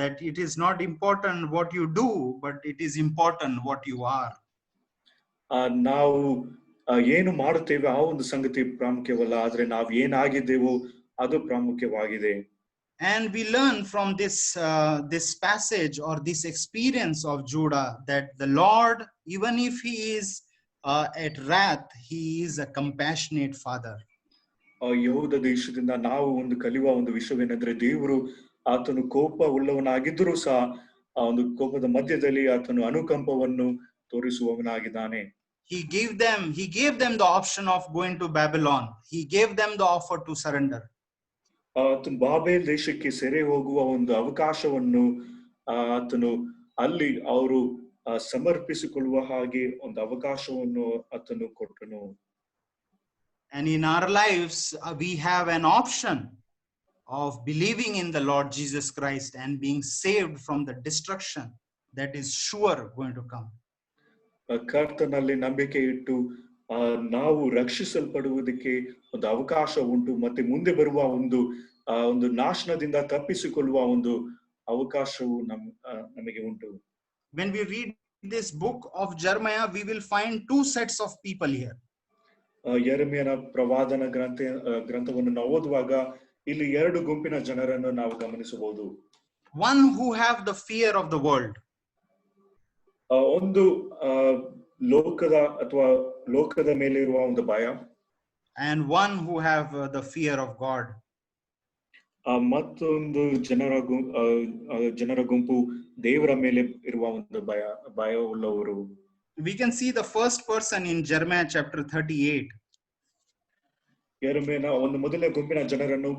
that it is not important what you do, but it is important what you are. ನಾವು ಏನು ಮಾಡುತ್ತೇವೆ ಆ ಒಂದು ಸಂಗತಿ ಪ್ರಾಮುಖ್ಯವಲ್ಲ, ಆದ್ರೆ ನಾವು ಏನಾಗಿದ್ದೇವೋ ಅದು ಪ್ರಾಮುಖ್ಯವಾಗಿದೆ. And we learn from this passage or this experience of Judah that the Lord, even if he is at wrath, he is a compassionate father. ಯಹೂದ ದೇಶದಿಂದ ನಾವು ಒಂದು ಕಲಿಯುವ ಒಂದು ವಿಷಯವೇನೆಂದ್ರೆ, ದೇವರು ಆತನು ಕೋಪ ಉಳ್ಳವನಾಗಿದ್ದರೂ ಸಹ ಆ ಒಂದು ಕೋಪದ ಮಧ್ಯದಲ್ಲಿ ಆತನು ಅನುಕಂಪವನ್ನು ತೋರಿಸುವವನಾಗಿದ್ದಾನೆ. He gave them the option of going to Babylon. He gave them the offer to surrender. ಆತನು ಬಾಬೆಲ್ ದೇಶಕ್ಕೆ ಸೆರೆ ಹೋಗುವ ಒಂದು ಅವಕಾಶವನ್ನು ಆತನು ಅಲ್ಲಿ ಅವರು ಸಮರ್ಪಿಸಿಕೊಳ್ಳುವ ಹಾಗೆ ಒಂದು ಅವಕಾಶವನ್ನು ಆತನು ಕೊಟ್ಟನು. And in our lives, we have an option of believing in the Lord Jesus Christ and being saved from the destruction that is sure going to come. ಕರ್ತನಲ್ಲಿ ನಂಬಿಕೆ ಇಟ್ಟು ನಾವು ರಕ್ಷಿಸಲ್ಪಡುವುದಕ್ಕೆ ಒಂದು ಅವಕಾಶ ಉಂಟು, ಮತ್ತೆ ಮುಂದೆ ಬರುವ ಒಂದು ನಾಶನದಿಂದ ತಪ್ಪಿಸಿಕೊಳ್ಳುವ ಒಂದು ಅವಕಾಶವು ನಮಗೆ ಉಂಟು. When we read this book of Jeremiah, we will find two sets of people here. ಯೆರೆಮೀಯನ ಪ್ರವಾದನ ಗ್ರಂಥವನ್ನು ನಾವು ಓದುವಾಗ ಇಲ್ಲಿ ಎರಡು ಗುಂಪಿನ ಜನರನ್ನು ನಾವು ಗಮನಿಸಬಹುದು. One who have the fear of the world. ಒಂದು ಲೋಕದ ಮೇಲೆ ಇರುವ ಒಂದು ಭಯ. And one who have the fear of God. ಮತ್ತೊಂದು ಜನರ ಗುಂಪು ದೇವರ ಮೇಲೆ ಇರುವ ಒಂದು ಭಯ ಉಳ್ಳವರು. We can see the first person in Jeremiah chapter 38. ಯೆರೆಮೀಯನ ಒಂದು ಮೊದಲನೇ ಗುಂಪಿನ ಜನರನ್ನು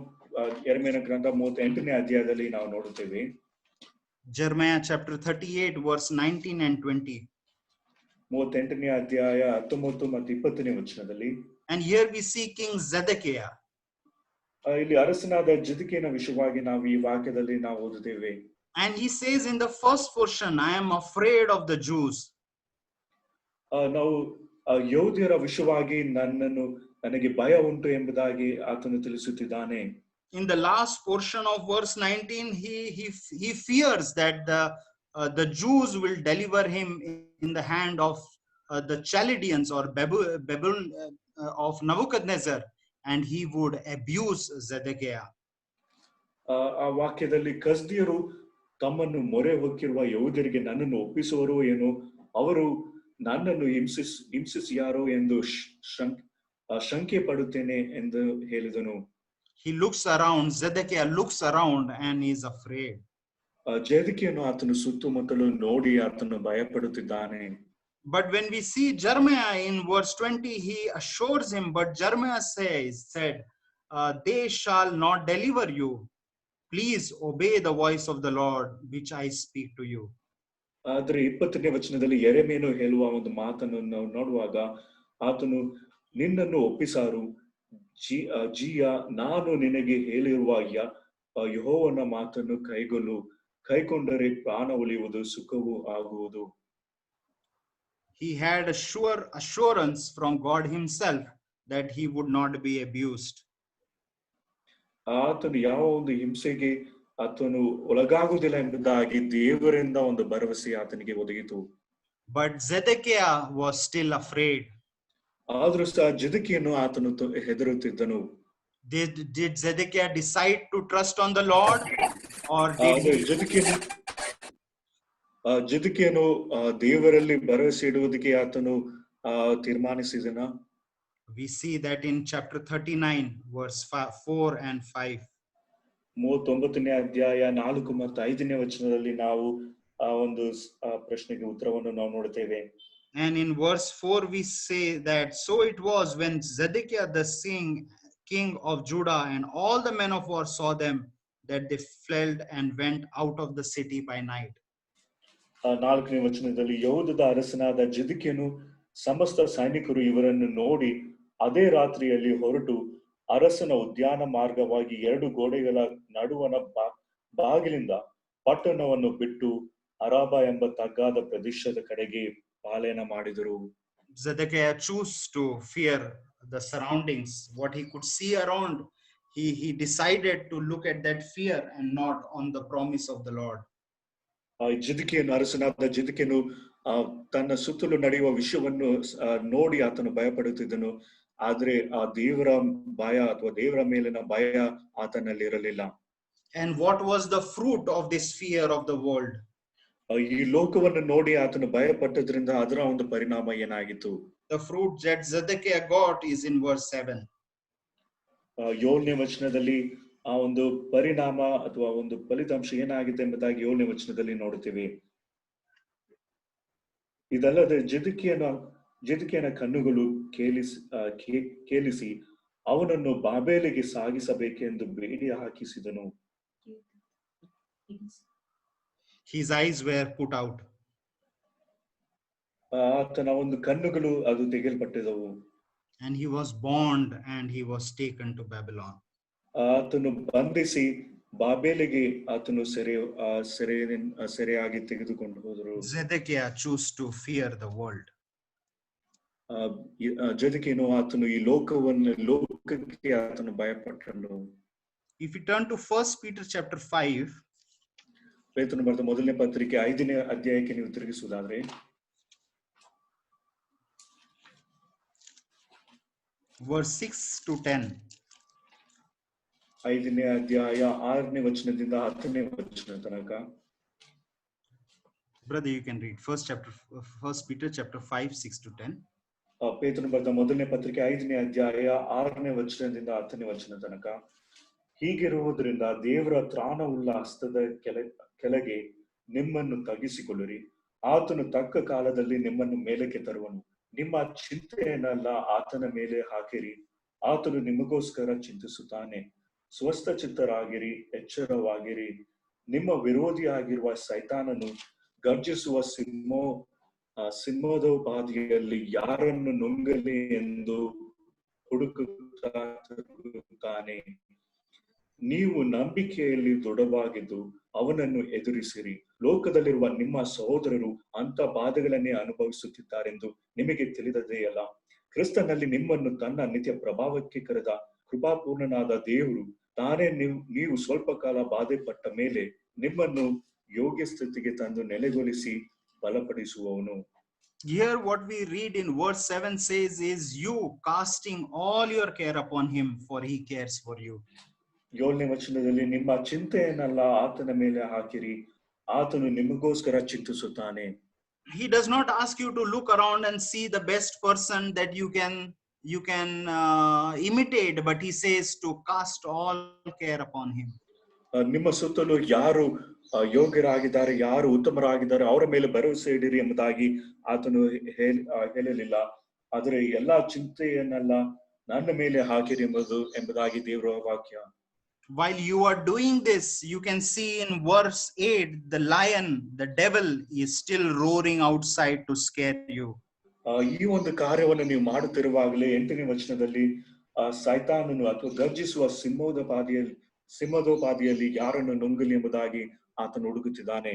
ಯೆರೆಮೀಯನ ಗ್ರಂಥ 38ನೇ ಅಧ್ಯಾಯದಲ್ಲಿ ನಾವು ನೋಡುತ್ತೇವೆ. Jeremiah chapter 38 verse 19 and 20. 38ನೇ ಅಧ್ಯಾಯ 19 ಮತ್ತು 20ನೇ ವಚನದಲ್ಲಿ. And here we see King Zedekiah. ಇಲ್ಲಿ ಅರಸನಾದ ಜಿದ್ಕೀಯನ ವಿಷಯವಾಗಿ ನಾವು ಈ ವಾಕ್ಯದಲ್ಲಿ ನಾವು ಓದುತ್ತೇವೆ. And he says in the first portion, I am afraid of the Jews. ನಾವು ಯಹೂದ್ಯರ ವಿಷಯವಾಗಿ ನನಗೆ ಭಯ ಉಂಟು ಎಂಬುದಾಗಿ ಆತನು ತಿಳಿಸುತ್ತಿದ್ದಾನೆ. in the last portion of verse 19, he fears that the Jews will deliver him in the hand of the Chaldeans or Babylon of Nebuchadnezzar, and he would abuse Zedekiah. ಆ ವಾಕ್ಯದಲ್ಲಿ ಕಸ್ದಿಯರು ತಮ್ಮನ್ನು ಮೊರೆ ಹೊಕ್ಕಿರುವ ಯಹೂದ್ಯರಿಗೆ ನನ್ನನ್ನು ಒಪ್ಪಿಸುವರೋ ಏನೋ, ಅವರು ನನ್ನನ್ನು ಹಿಂಸಿಸಿಯಾರೋ ಎಂದು ಶಂಕೆ ಪಡುತ್ತೇನೆ ಎಂದು ಹೇಳಿದನು. He looks around, Zedekiah looks around and is afraid. ಜೆದೆಕಿಯನು ಆತನು ಸುತ್ತಮುತ್ತಲು ನೋಡಿ ಆತನು ಭಯಪಡುತ್ತಿದ್ದಾನೆ. But when we see Jeremiah in verse 20, he assures him, but Jeremiah said, they shall not deliver you. Please obey the voice of the Lord, which I speak to you. ಆದ್ರೆ 20ನೇ ವಚನದಲ್ಲಿ ಯೆರೆಮೀಯನು ಹೇಳುವ ಒಂದು ಮಾತನ್ನು ನಾವು ನೋಡುವಾಗ, ಆತನು ನಿನ್ನನ್ನು ಒಪ್ಪಿಸಾರು, ಜೀಯ ನಾನು ನಿನಗೆ ಹೇಳಿರುವ ಯೆಹೋವನ ಮಾತನ್ನು ಕೈಗೊಂಡರೆ ಪ್ರಾಣ ಉಳಿಯುವುದು, ಸುಖವೂ ಆಗುವುದು. He had a sure assurance from God himself that he would not be abused. ಆತನು ಯಾವ ಒಂದು ಹಿಂಸೆಗೆ ಆತನು ಒಳಗಾಗುವುದಿಲ್ಲ ಎಂಬುದಾಗಿ ದೇವರಿಂದ ಒಂದು ಭರವಸೆ ಆತನಿಗೆ ಒದಗಿತು. But Zedekiah was still afraid. ಆದ್ರೂ ಸಹ ಜೆದೆಕಿಯನು ಆತನು ಹೆದರುತ್ತಿದ್ದನು. Did Zedekiah decide to trust on the Lord, or ಜೆದೆಕಿಯನು ದೇವರಲ್ಲಿ ಭರವಸೆ ಇಡುವುದಕ್ಕೆ ಆತನು ತೀರ್ಮಾನಿಸಿದನ? We see that in chapter 39 verse 4 and 5. 39ನೇ ಅಧ್ಯಾಯ 4 ಮತ್ತು 5ನೇ ವಚನದಲ್ಲಿ ನಾವು ಆ ಒಂದು ಪ್ರಶ್ನೆಗೆ ಉತ್ತರವನ್ನು ನಾವು ನೋಡುತ್ತೇವೆ. And in verse 4 we say that, so it was when Zedekiah the king of Judah and all the men of war saw them, that they fled and went out of the city by night. 4ನೇ ವಚನದಲ್ಲಿ ಯೆಹೂದದ ಅರಸನಾದ ಜೆದೆಕಿಯನು ಸಮಸ್ತ ಸೈನಿಕರು ಇವರನ್ನು ನೋಡಿ ಅದೇ ರಾತ್ರಿಯಲ್ಲಿ ಹೊರಟು ಅರಸನ ಉದ್ಯಾನ ಮಾರ್ಗವಾಗಿ 2 ಗೋಡೆಗಳ ನಡುವಣ ಬಾಗಿಲಿಂದ ಪಟ್ಟಣವನ್ನು ಬಿಟ್ಟು ಅರಾಬಾ ಎಂಬ ತಗ್ಗಾದ ಪ್ರದೇಶದ ಕಡೆಗೆ ಪಾಲನೆ ಮಾಡಿದರು. Zedekiah chose to fear the surroundings, what he could see around. He decided to look at that fear and not on the promise of the Lord. ಜೆದೆಕಿಯನು ಅರಸನಾದ ಜೆದೆಕಿಯನು ತನ್ನ ಸುತ್ತಲೂ ನಡೆಯುವ ವಿಷಯವನ್ನು ನೋಡಿ ಆತನು ಭಯಪಡುತ್ತಿದ್ದನು. ಆದ್ರೆ ಆ ದೇವರ ಭಯ ಅಥವಾ ದೇವರ ಮೇಲಿನ ಭಯ ಆತನಲ್ಲಿ ಇರಲಿಲ್ಲ. And what was the fruit of this fear of the world? ಈ ಲೋಕವನ್ನು ನೋಡಿ ಆತನು ಭಯಪಟ್ಟದ್ರಿಂದ ಅದರ ಒಂದು ಪರಿಣಾಮ ಏನಾಗಿತ್ತು? The fruit that Zedekiah got is in verse 7. 7ನೇ ವಚನದಲ್ಲಿ ಆ ಒಂದು ಪರಿಣಾಮ ಅಥವಾ ಒಂದು ಫಲಿತಾಂಶ ಏನಾಗಿದೆ ಎಂಬುದಾಗಿ 7ನೇ ವಚನದಲ್ಲಿ ನೋಡುತ್ತೇವೆ. ಇದಲ್ಲದೆ ಜೆದೆಕಿಯನ ಕಣ್ಣುಗಳು ಕೇಳಿಸಿ ಅವನನ್ನು ಬಾಬೇಲಿಗೆ ಸಾಗಿಸಬೇಕೆಂದು ಬೇಡಿ ಹಾಕಿಸಿದನು. His eyes were put out. ಆತನ ಒಂದು ಕಣ್ಣುಗಳು ಅದು ತೆಗೆಯಲ್ಪಟ್ಟಿದವು. And he was bound and he was taken to Babylon. ಆತನು ಬಂಧಿಸಿ ಬಾಬೇಲಿಗೆ ಆತನು ಸೆರೆಯಾಗಿ ತೆಗೆದುಕೊಂಡು ಹೋದರು. Zedekiah chose to fear the world. ಜೆದೆಕಿಯನು ಆತನು ಈ ಲೋಕಕ್ಕೆ ಆತನು ಭಯಪಟ್ಟನು. If you turn to 1 Peter chapter 5, ಪೇತ್ರನು ಬರೆದ ಮೊದಲನೇ ಪತ್ರಿಕೆ 5ನೇ ಅಧ್ಯಾಯಕ್ಕೆ ನೀವು ತಿರುಗಿಸುವುದಾದ್ರೆ, verse 6 to 10. 5ನೇ ಅಧ್ಯಾಯ 6ನೇ ವಚನದಿಂದ 10ನೇ ವಚನ ತನಕ. Brother, you can read First Peter chapter 5 6 to 10. ಪೇತ್ರನು ಬರೆದ ಮೊದಲನೇ ಪತ್ರಿಕೆ 5ನೇ ಅಧ್ಯಾಯ 6ನೇ ವಚನದಿಂದ 10ನೇ ವಚನ ತನಕ. ಹೀಗಿರುವುದರಿಂದ ದೇವರ ತ್ರಾಣವುಳ್ಳ ಹಸ್ತದ ಕೆಳಗೆ ನಿಮ್ಮನ್ನು ತಗ್ಗಿಸಿಕೊಳ್ಳಿರಿ. ಆತನು ತಕ್ಕ ಕಾಲದಲ್ಲಿ ನಿಮ್ಮನ್ನು ಮೇಲಕ್ಕೆ ತರುವನು. ನಿಮ್ಮ ಚಿಂತೆಯನ್ನೆಲ್ಲ ಆತನ ಮೇಲೆ ಹಾಕಿರಿ. ಆತನು ನಿಮಗೋಸ್ಕರ ಚಿಂತಿಸುತ್ತಾನೆ. ಸ್ವಸ್ಥ ಚಿತ್ತರಾಗಿರಿ, ಎಚ್ಚರವಾಗಿರಿ. ನಿಮ್ಮ ವಿರೋಧಿಯಾಗಿರುವ ಸೈತಾನನು ಗರ್ಜಿಸುವ ಸಿಂಹದೋಪಾದಿಯಲ್ಲಿ ಯಾರನ್ನು ನುಂಗಲಿ ಎಂದು ಹುಡುಕುತ್ತಾನೆ. ನೀವು ನಂಬಿಕೆಯಲ್ಲಿ ದೃಢವಾಗಿದ್ದು ಅವನನ್ನು ಎದುರಿಸಿರಿ. ಲೋಕದಲ್ಲಿರುವ ನಿಮ್ಮ ಸಹೋದರರು ಅಂತ ಬಾಧೆಗಳನ್ನೇ ಅನುಭವಿಸುತ್ತಿದ್ದಾರೆಂದು ನಿಮಗೆ ತಿಳಿದದೆಯಲ್ಲ. ಕ್ರಿಸ್ತನಲ್ಲಿ ನಿಮ್ಮನ್ನು ತನ್ನ ನಿತ್ಯ ಪ್ರಭಾವಕ್ಕೆ ಕರೆದ ಕೃಪಾಪೂರ್ಣನಾದ ದೇವರು ತಾನೇ ನೀವು ಸ್ವಲ್ಪ ಕಾಲ ಬಾಧೆ ಪಟ್ಟ ಮೇಲೆ ನಿಮ್ಮನ್ನು ಯೋಗ್ಯ ಸ್ಥಿತಿಗೆ ತಂದು ನೆಲೆಗೊಳಿಸಿ ಬಲಪಡಿಸುವವನು. Here what we read in verse 7 says is you casting all your care upon him, for he cares for you. 7ನೇ ವಚನದಲ್ಲಿ ನಿಮ್ಮ ಚಿಂತೆಯನ್ನೆಲ್ಲ ಆತನ ಮೇಲೆ ಹಾಕಿರಿ, ಆತನು ನಿಮಗೋಸ್ಕರ ಚಿಂತಿಸುತ್ತಾನೆ. He does not ask you to look around and see the best person that you can imitate, but he says to cast all care upon him. ನಿಮ್ಮ ಸುತ್ತಲೂ ಯಾರು ಯೋಗ್ಯರಾಗಿದ್ದಾರೆ, ಯಾರು ಉತ್ತಮರಾಗಿದ್ದಾರೆ ಅವರ ಮೇಲೆ ಭರವಸೆ ಇಡಿರಿ ಎಂಬುದಾಗಿ ಆತನು ಹೇಳಲಿಲ್ಲ. ಆದರೆ ಎಲ್ಲಾ ಚಿಂತೆಯನ್ನೆಲ್ಲ ನನ್ನ ಮೇಲೆ ಹಾಕಿರಿ ಎಂಬುದಾಗಿ ದೇವರ ವಾಕ್ಯ. While you are doing this, you can see in verse 8, the lion, the devil, is still roaring outside to scare you. ಈ ಒಂದು ಕಾರ್ಯವನ್ನು ನೀವು ಮಾಡುತ್ತಿರುವಾಗಲೇ 8ನೇ ವಚನದಲ್ಲಿ ಸೈತಾನನು ಅಥವಾ ಗರ್ಜಿಸುವ ಸಿಂಹದೋಪಾದಿಯಲ್ಲಿ ಯಾರನ್ನು ನುಂಗಲಿ ಎಂಬುದಾಗಿ ಆತನು ಹುಡುಕುತ್ತಿದ್ದಾನೆ.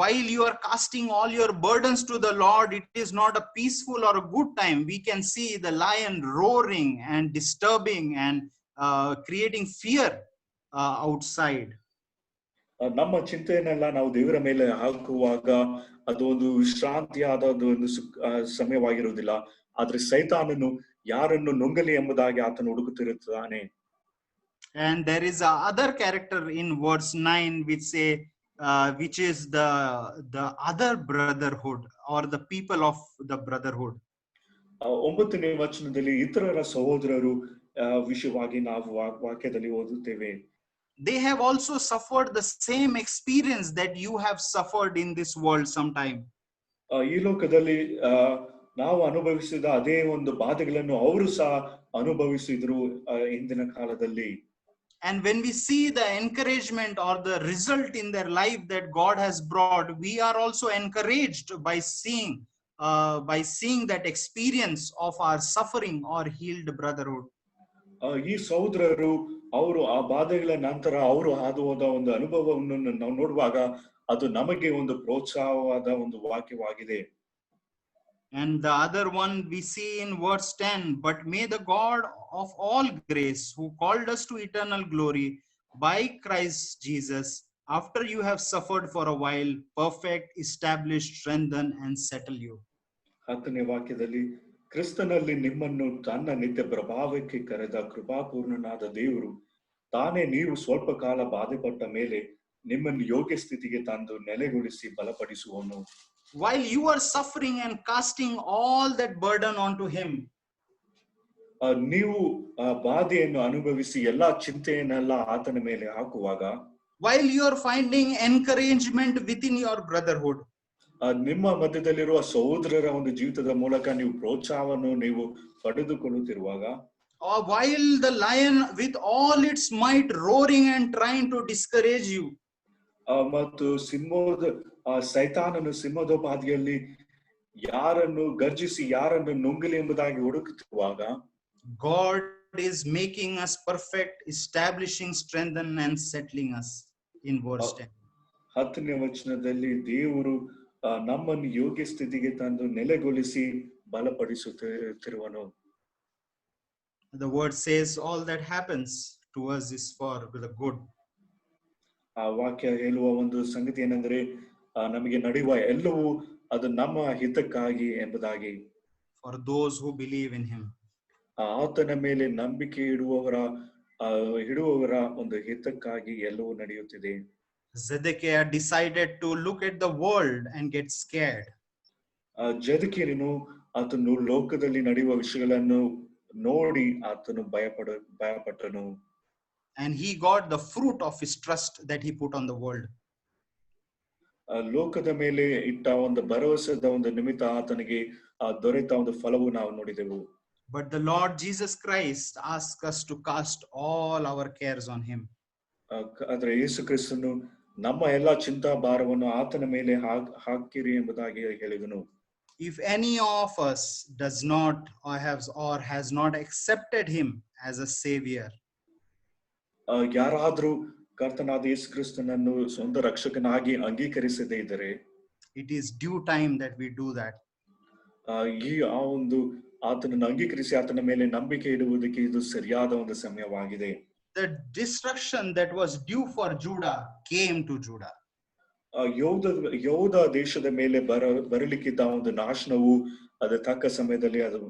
While you are casting all your burdens to the Lord, it is not a peaceful or a good time. We can see the lion roaring and disturbing and creating fear outside. ನಮ್ಮ ಚಿಂತೆಯನ್ನೆಲ್ಲ ನಾವು ದೇವರ ಮೇಲೆ ಹಾಕುವಾಗ ಅದು ಒಂದು ವಿಶ್ರಾಂತಿಯಾದ ಒಂದು ಸಮಯವಾಗಿರುವುದಿಲ್ಲ. ಆದ್ರೆ ಸೈತಾನನು ಯಾರನ್ನು ನುಂಗಲಿ ಎಂಬುದಾಗಿ ಆತನು ಹುಡುಕುತ್ತಿರುತ್ತಾನೆ. And there is a other character in verse 9 which is the other brotherhood or the people of the brotherhood. 9ನೇ ವಚನದಲ್ಲಿ ಇತರರ ಸಹೋದರರು ವಿಷಯವಾಗಿ ನಾವು ವಾಕ್ಯದಲ್ಲಿ ಓದುತ್ತೇವೆ. They have also suffered the same experience that you have suffered in this world sometime. ಈ ಲೋಕದಲ್ಲಿ ನಾವು ಅನುಭವಿಸಿದ ಅದೇ ಒಂದು ಬಾಧೆಗಳನ್ನು ಅವರು ಸಹ ಅನುಭವಿಸಿದ್ರು ಹಿಂದಿನ ಕಾಲದಲ್ಲಿ. And when we see the encouragement or the result in their life that God has brought, we are also encouraged by seeing that experience of our suffering or healed brotherhood. ಈ ಸಹೋದರರು ಅವರು ಆ ಬಾಧೆಗಳ ನಂತರ ಅವರು ಹಾದು ಹೋದ ಒಂದು ಅನುಭವವನ್ನು ನಾವು ನೋಡುವಾಗ ಅದು ನಮಗೆ ಒಂದು ಪ್ರೋತ್ಸಾಹವಾದ ಒಂದು ವಾಕ್ಯವಾಗಿದೆ. And the other one we see in verse 10, but may the God of all grace, who called us to eternal glory by Christ Jesus, after you have suffered for a while, perfect, establish, strengthen, and settle you. 10ನೇ ವಾಕ್ಯದಲ್ಲಿ ಕ್ರಿಸ್ತನಲ್ಲಿ ನಿಮ್ಮನ್ನು ತನ್ನ ನಿತ್ಯ ಪ್ರಭಾವಕ್ಕೆ ಕರೆದ ಕೃಪಾಪೂರ್ಣನಾದ ದೇವರು ತಾನೇ ನೀವು ಸ್ವಲ್ಪ ಕಾಲ ಬಾಧೆಪಟ್ಟ ಮೇಲೆ ನಿಮ್ಮನ್ನು ಯೋಗ್ಯ ಸ್ಥಿತಿಗೆ ತಂದು ನೆಲೆಗೊಳಿಸಿ ಬಲಪಡಿಸುವನು. While you are suffering and casting all that burden onto him, ನೀವು ಬಾಧೆಯನ್ನು ಅನುಭವಿಸಿ ಎಲ್ಲಾ ಚಿಂತೆಯನ್ನೆಲ್ಲ ಆತನ ಮೇಲೆ ಹಾಕುವಾಗ, while you are finding encouragement within your brotherhood, ನಿಮ್ಮ ಮಧ್ಯದಲ್ಲಿರುವ ಸಹೋದರರ ಒಂದು ಜೀವಿತದ ಮೂಲಕ ನೀವು ಪ್ರೋತ್ಸಾಹವನ್ನು ನೀವು ಪಡೆದುಕೊಳ್ಳುತ್ತಿರುವಾಗ, or while the lion with all its might roaring and trying to discourage you, ಮತ್ತು ಸೈತಾನನು ಸಿಂಹದೋಪಾದಿಯಲ್ಲಿ ಯಾರನ್ನು ಗರ್ಜಿಸಿ ಯಾರನ್ನು ನುಂಗಲಿ ಎಂಬುದಾಗಿ ಹುಡುಕುತ್ತಿರುವಾಗ, God is making us perfect, establishing, strengthening, and settling us in verse 10. 10ನೇ ವಚನದಲ್ಲಿ ದೇವರು ನಮ್ಮನ್ನು ಯೋಗ್ಯ ಸ್ಥಿತಿಗೆ ತಂದು ನೆಲೆಗೊಳಿಸಿ ಬಲಪಡಿಸುತ್ತಿರುವನು. The word says all that happens to us is for the good. ಆ ವಾಕ್ಯ ಹೇಳುವ ಒಂದು ಸಂಗತಿ ಏನೆಂದರೆ ನಮಗೆ ನಡೆಯುವ ಎಲ್ಲವೂ ಅದು ನಮ್ಮ ಹಿತಕ್ಕಾಗಿ ಎಂಬುದಾಗಿ. For those who believe in him. ಆತನ ಮೇಲೆ ನಂಬಿಕೆ ಇಡುವವರ ಒಂದು ಹಿತಕ್ಕಾಗಿ ಎಲ್ಲವೂ ನಡೆಯುತ್ತಿದೆ. Zedekiah decided to look at the world and get scared. ಜೆದೆಕೀಯನು ಆತನು ಲೋಕದಲ್ಲಿ ನಡೆಯುವ ವಿಷಯಗಳನ್ನು ನೋಡಿ ಆತನು ಭಯಪಟ್ಟನು. And he got the fruit of his trust that he put on the world. ಲೋಕದ ಮೇಲೆ ಇಟ್ಟ ಒಂದು ಭರವಸೆದ ಒಂದು ನಿಮಿತ್ತ ಆತನಿಗೆ ದೊರೆತ ಒಂದು ಫಲವು ನಾವು ನೋಡಿದೆವು. But the Lord Jesus Christ asks us to cast all our cares on him. ಆದ್ರೆ ಯೇಸು ಕ್ರಿಸ್ತನು ನಮ್ಮ ಎಲ್ಲಾ ಚಿಂತಾ ಭಾರವನ್ನು ಆತನ ಮೇಲೆ ಹಾಕಿರಿ ಎಂಬುದಾಗಿ ಹೇಳಿದನು. If any of us does not or has not accepted him as a savior, ಯಾರಾದ್ರೂ ಕರ್ತನಾದ ಯೇಸು ಕ್ರಿಸ್ತನನ್ನು ಸ್ವಂತ ರಕ್ಷಕನಾಗಿ ಅಂಗೀಕರಿಸದೇ ಇದ್ದರೆ, it is due time that we do that. ಆ ಒಂದು ಆತನನ್ನು ಅಂಗೀಕರಿಸಿ ಆತನ ಮೇಲೆ ನಂಬಿಕೆ ಇಡುವುದಕ್ಕೆ ಇದು ಸರಿಯಾದ ಒಂದು ಸಮಯವಾಗಿದೆ. the destruction that was due for Judah came to Judah. ಯೋಧ ದೇಶದ ಮೇಲೆ ಬರಲಿಕ್ಕಿದ್ದ ಒಂದು ನಾಶನವು ಅದು ತಕ್ಕ ಸಮಯದಲ್ಲಿ ಅದು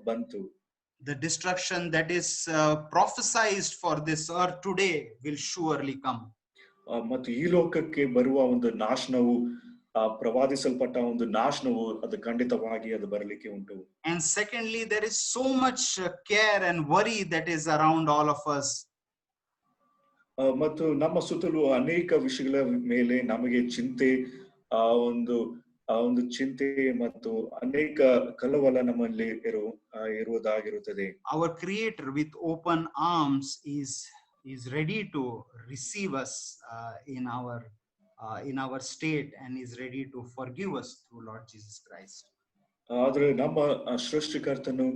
ಬಂತು. The destruction that is prophesied for this earth today will surely come. ಮತ್ತು ಈ ಲೋಕಕ್ಕೆ ಬರುವ ಒಂದು ನಾಶನವು ಪ್ರವಾದಿಸಲ್ಪಟ್ಟ ಒಂದು ನಾಶನವು ಅದು ಖಂಡಿತವಾಗಿ ಅದು ಬರಲಿಕ್ಕೆ ಉಂಟು. And secondly, there is so much care and worry that is around all of us. ಮತ್ತು ನಮ್ಮ ಸುತ್ತಲೂ ಅನೇಕ ವಿಷಯಗಳ ಮೇಲೆ ನಮಗೆ ಚಿಂತೆ ಒಂದು ಚಿಂತೆ ಮತ್ತು ಅನೇಕ ಕಳವಳ ನಮ್ಮಲ್ಲಿ ಇರುವುದಾಗಿರುತ್ತದೆ. Our Creator with open arms is ready to receive us in our state and is ready to forgive us through Lord Jesus Christ. ಆದ್ರೆ ನಮ್ಮ ಸೃಷ್ಟಿಕರ್ತನು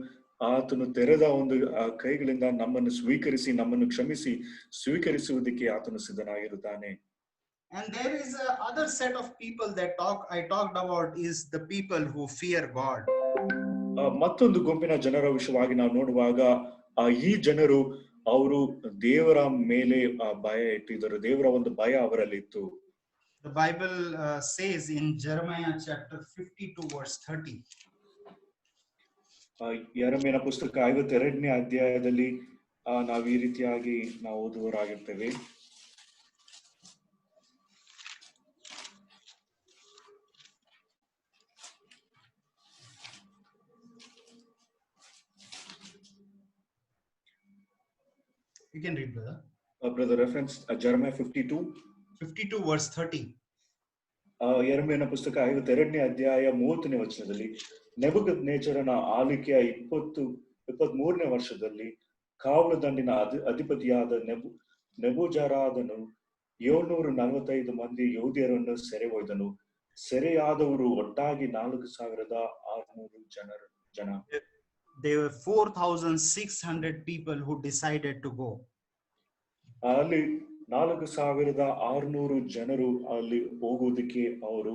ಆತನು ತೆರೆದ ಒಂದು ಕೈಗಳಿಂದ ನಮ್ಮನ್ನು ಸ್ವೀಕರಿಸಿ ನಮ್ಮನ್ನು ಕ್ಷಮಿಸಿ ಸ್ವೀಕರಿಸುವುದಕ್ಕೆ ಆತನು ಸಿದ್ಧನಾಗಿರುತ್ತಾನೆ. And there is a other set of people that I talked about is the people who fear God. ಮತ್ತೊಂದು ಗುಂಪಿನ ಜನರ ವಿಷಯವಾಗಿ ನಾವು ನೋಡುವಾಗ ಈ ಜನರು ಅವರು ದೇವರ ಮೇಲೆ ಭಯ ಇಟ್ಟಿದ್ದರು. ದೇವರ ಒಂದು ಭಯ ಅವರಲ್ಲಿ ಇತ್ತು. The Bible says in Jeremiah chapter 52 verse 30. ಯೆರೆಮೀಯನ ಪುಸ್ತಕ 52ನೇ ಅಧ್ಯಾಯದಲ್ಲಿ ನಾವು ಈ ರೀತಿಯಾಗಿ ನಾವು ಓದುವರಾಗಿರ್ತೇವೆ. You can read, brother. Brother, reference Jeremiah 52 verse 30. ಯೆರೆಮೀಯನ ಪುಸ್ತಕ 52ನೇ ಅಧ್ಯಾಯ 30ನೇ ವಚನದಲ್ಲಿ, ನೆಬೂಕದ್ನೆಚ್ಚರನ ಆಳ್ವಿಕೆಯ 23ನೇ ವರ್ಷದಲ್ಲಿ ಕಾವಲು ದಂಡಿನ ಅಧಿಪತಿಯಾದ ನೆಬೂಜರಾದನು 745 ಮಂದಿ ಯಹೂದ್ಯರನ್ನು ಸೆರೆ ಒಯ್ದನು. ಸೆರೆಯಾದವರು ಒಟ್ಟಾಗಿ 4600 ಜನ. There were 4,600 people who decided to go. ಅಲ್ಲಿ 4600 ಜನರು ಅಲ್ಲಿ ಹೋಗುವುದಕ್ಕೆ ಅವರು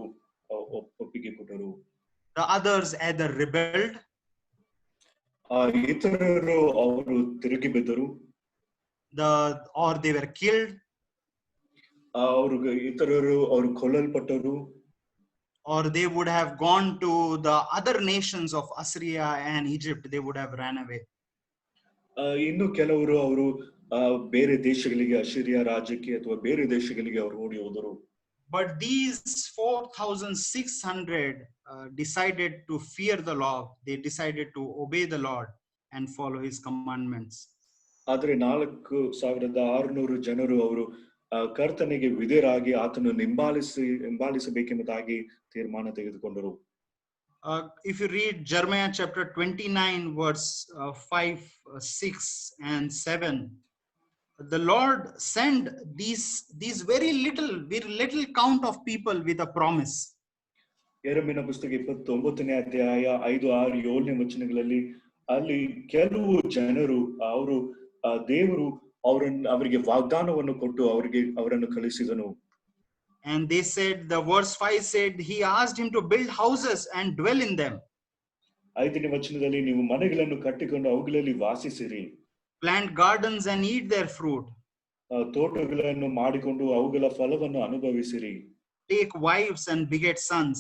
ಒಪ್ಪಿಗೆ ಕೊಟ್ಟರು. The others either rebelled, ಇತರರು ಅವರು ತಿರುಗಿ ಬಿದ್ದರು, or they were killed, ಇತರರು ಅವರು ಕೊಲ್ಲಲ್ಪಟ್ಟರು, or they would have gone to the other nations of Assyria and Egypt. They would have ran away. ಇನ್ನು ಕೆಲವರು ಅವರು ಬೇರೆ ದೇಶಗಳಿಗೆ, ಅಶಿರಿಯ ರಾಜ್ಯಕ್ಕೆ ಅಥವಾ ಬೇರೆ ದೇಶಗಳಿಗೆ ಅವರು ಓಡಿ ಹೋದರು. But these 4,600 decided to fear the Lord. They decided to obey the Lord and follow His commandments. ಆದರೆ 4600 ಜನರು ಅವರು ಕರ್ತನಿಗೆ ವಿಧೇಯರಾಗಿ ಆತನು ಹಿಂಬಾಲಿಸಬೇಕೆಂಬುದಾಗಿ ತೀರ್ಮಾನ ತೆಗೆದುಕೊಂಡರು. If you read Jeremiah chapter 29 verse 5, 6 and 7, the Lord sent these very little count of people with a promise. ಯೆರೆಮೀಯನ ಪುಸ್ತಕ 29ನೇ ಅಧ್ಯಾಯ 5, 6, 7ನೇ ವಚನಗಳಲ್ಲಿ ಅಲ್ಲಿ ಕೆಲವು ಜನರು ಅವರು ದೇವರು ಅವರಿಗೆ ವಾಗ್ದಾನವನ್ನು ಕೊಟ್ಟು ಅವರನ್ನು ಕಳಿಸಿದನು. And they said, the verse 5 said, he asked him to build houses and dwell in them. 5ನೇ ವಚನದಲ್ಲಿ ನೀವು ಮನೆಗಳನ್ನು ಕಟ್ಟಿಕೊಂಡು ಅವುಗಳಲ್ಲಿ ವಾಸಿಸಿರಿ. Plant gardens and eat their fruit. ತೋಟಗಳನ್ನು ಮಾಡಿಕೊಂಡು ಅವುಗಳ ಫಲವನ್ನು ಅನುಭವಿಸಿರಿ. Take wives and beget sons.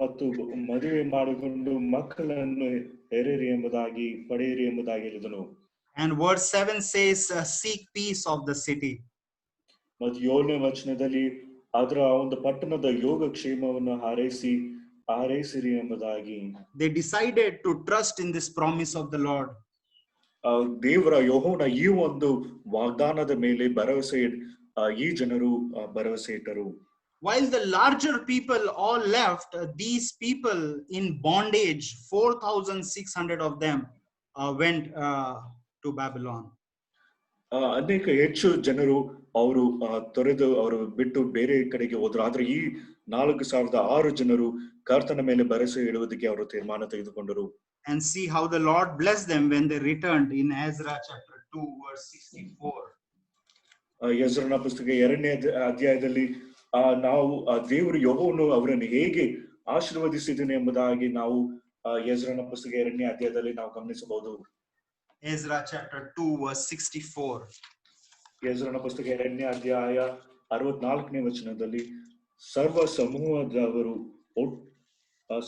ಮತ್ತು ಮದುವೆ ಮಾಡಿಕೊಂಡು ಮಕ್ಕಳನ್ನು ಹೆರೆಯಿರಿ ಎಂಬುದಾಗಿ ಪಡೆಯಿರಿ ಎಂಬುದಾಗಿ ಹೇಳಿದನು. And verse 7 says, seek peace of the city. ಮತ್ತು 7ನೇ ವಚನದಲ್ಲಿ ಅದರ ಒಂದು ಪಟ್ಟಣದ ಯೋಗಕ್ಷೇಮವನ್ನು ಹಾರೈಸಿರಿ ಎಂಬುದಾಗಿ. They decided to trust in this promise of the Lord. ದೇವರ ಯೆಹೋವನ ಈ ಒಂದು ವಾಗ್ದಾನದ ಮೇಲೆ ಈ ಜನರು ಭರವಸೆ ಇಟ್ಟರು. While the larger people all left, these people in bondage, 4,600 of them went to Babylon. ಅನೇಕ ಹೆಚ್ಚು ಜನರು ಅವರು ತೊರೆದು ಅವರು ಬಿಟ್ಟು ಬೇರೆ ಕಡೆಗೆ ಹೋದ್ರು. ಆದ್ರೆ ಈ 4006 ಜನರು ಕರ್ತನ ಮೇಲೆ ಭರವಸೆ ಇಡುವುದಕ್ಕೆ ಅವರು ತೀರ್ಮಾನ ತೆಗೆದುಕೊಂಡರು. And see how the Lord blessed them when they returned in Ezra chapter 2 verse 64. ಎಜ್ರನ ಪುಸ್ತಕ 2ನೇ ಅಧ್ಯಾಯದಲ್ಲಿ ನಾವು ದೇವರು ಯೆಹೋವನು ಅವರನ್ನು ಹೇಗೆ ಆಶೀರ್ವದಿಸಿದನು ಎಂಬುದಾಗಿ ನಾವು ಎಜ್ರನ ಪುಸ್ತಕ 2ನೇ ಅಧ್ಯಾಯದಲ್ಲಿ ನಾವು ಗಮನಿಸಬಹುದು. Ezra chapter 2 verse 64. ಎಜ್ರನ ಪುಸ್ತಕ 2ನೇ ಅಧ್ಯಾಯ 64ನೇ ವಚನದಲ್ಲಿ ಸರ್ವ ಸಮೂಹದವರು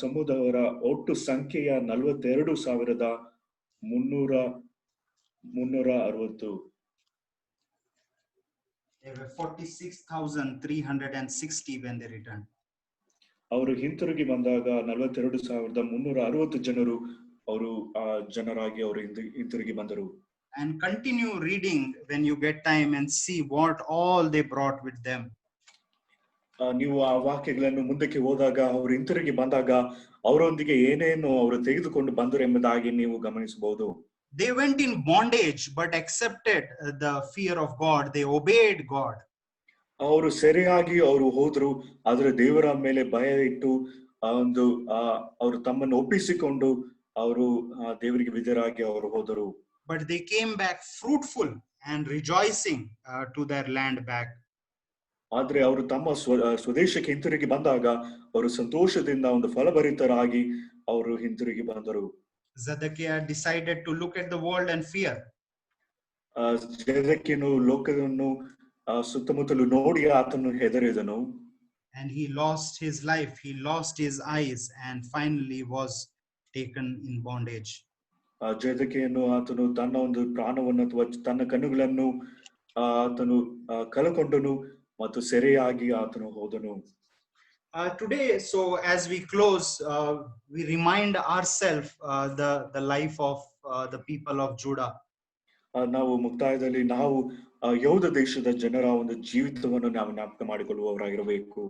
ಸಮೂಹದವರ ಒಟ್ಟು ಸಂಖ್ಯೆಯ 42,360. There were 46,360 when they returned. ಅವರು ಹಿಂತಿರುಗಿ ಬಂದಾಗ 42,360 ಜನರು ಅವರು ಜನರಾಗಿ ಅವರು ಹಿಂತಿರುಗಿ ಬಂದರು. And continue reading when you get time and see what all they brought with them. ನೀವು ಆ ವಾಕ್ಯಗಳನ್ನು ಮುಂದಕ್ಕೆ ಹೋದಾಗ ಅವರು ಹಿಂತಿರುಗಿ ಬಂದಾಗ ಅವರೊಂದಿಗೆ ಏನೇನು ಅವರು ತೆಗೆದುಕೊಂಡು ಬಂದರು ಎಂಬುದಾಗಿ ನೀವು ಗಮನಿಸಬಹುದು. They went in bondage but accepted the fear of God. They obeyed God. ಅವರು ಸರಿಯಾಗಿ ಅವರು ಹೋದ್ರು, ಆದ್ರೆ ದೇವರ ಮೇಲೆ ಭಯ ಇಟ್ಟು ಅವರು ತಮ್ಮನ್ನು ಒಪ್ಪಿಸಿಕೊಂಡು ಅವರು ದೇವರಿಗೆ ವಿಧೇಯರಾಗಿ ಅವರು ಹೋದರು. But they came back fruitful and rejoicing to their land back. ಆದ್ರೆ ಅವರು ತಮ್ಮ ಸ್ವದೇಶಕ್ಕೆ ಹಿಂತಿರುಗಿ ಬಂದಾಗ ಅವರು ಸಂತೋಷದಿಂದ ಒಂದು ಫಲಭರಿತರಾಗಿ ಅವರು ಹಿಂತಿರುಗಿ ಬಂದರು. Zedekiah decided to look at the world and fear. ಜೆದೆಕ್ಯನು ಲೋಕವನ್ನು ಸುತ್ತಮುತ್ತಲು ನೋಡಿ ಆತನು ಹೆದರಿದನು. And he lost his life, he lost his eyes, and finally was taken in bondage. ಜೆದೆಕ್ಯನು ಆತನು ತನ್ನ ಒಂದು ಪ್ರಾಣವನ್ನು ಅಥವಾ ತನ್ನ ಕಣ್ಣುಗಳನ್ನು ಆತನು ಕಳಕೊಂಡನು ಮತ್ತು ಸೆರೆಯಾಗಿ ಆತನು ಹೋದನು. Today, so as we close, we remind ourselves the life of the people of Judah. ನಾವು ಮುಕ್ತಾಯದಲ್ಲಿ ನಾವು ಯಹೂದ ದೇಶದ ಜನರ ಒಂದು ಜೀವಿತವನ್ನು ನಾವು ಜ್ಞಾಪಕ ಮಾಡಿಕೊಳ್ಳುವವರಾಗಿರಬೇಕು.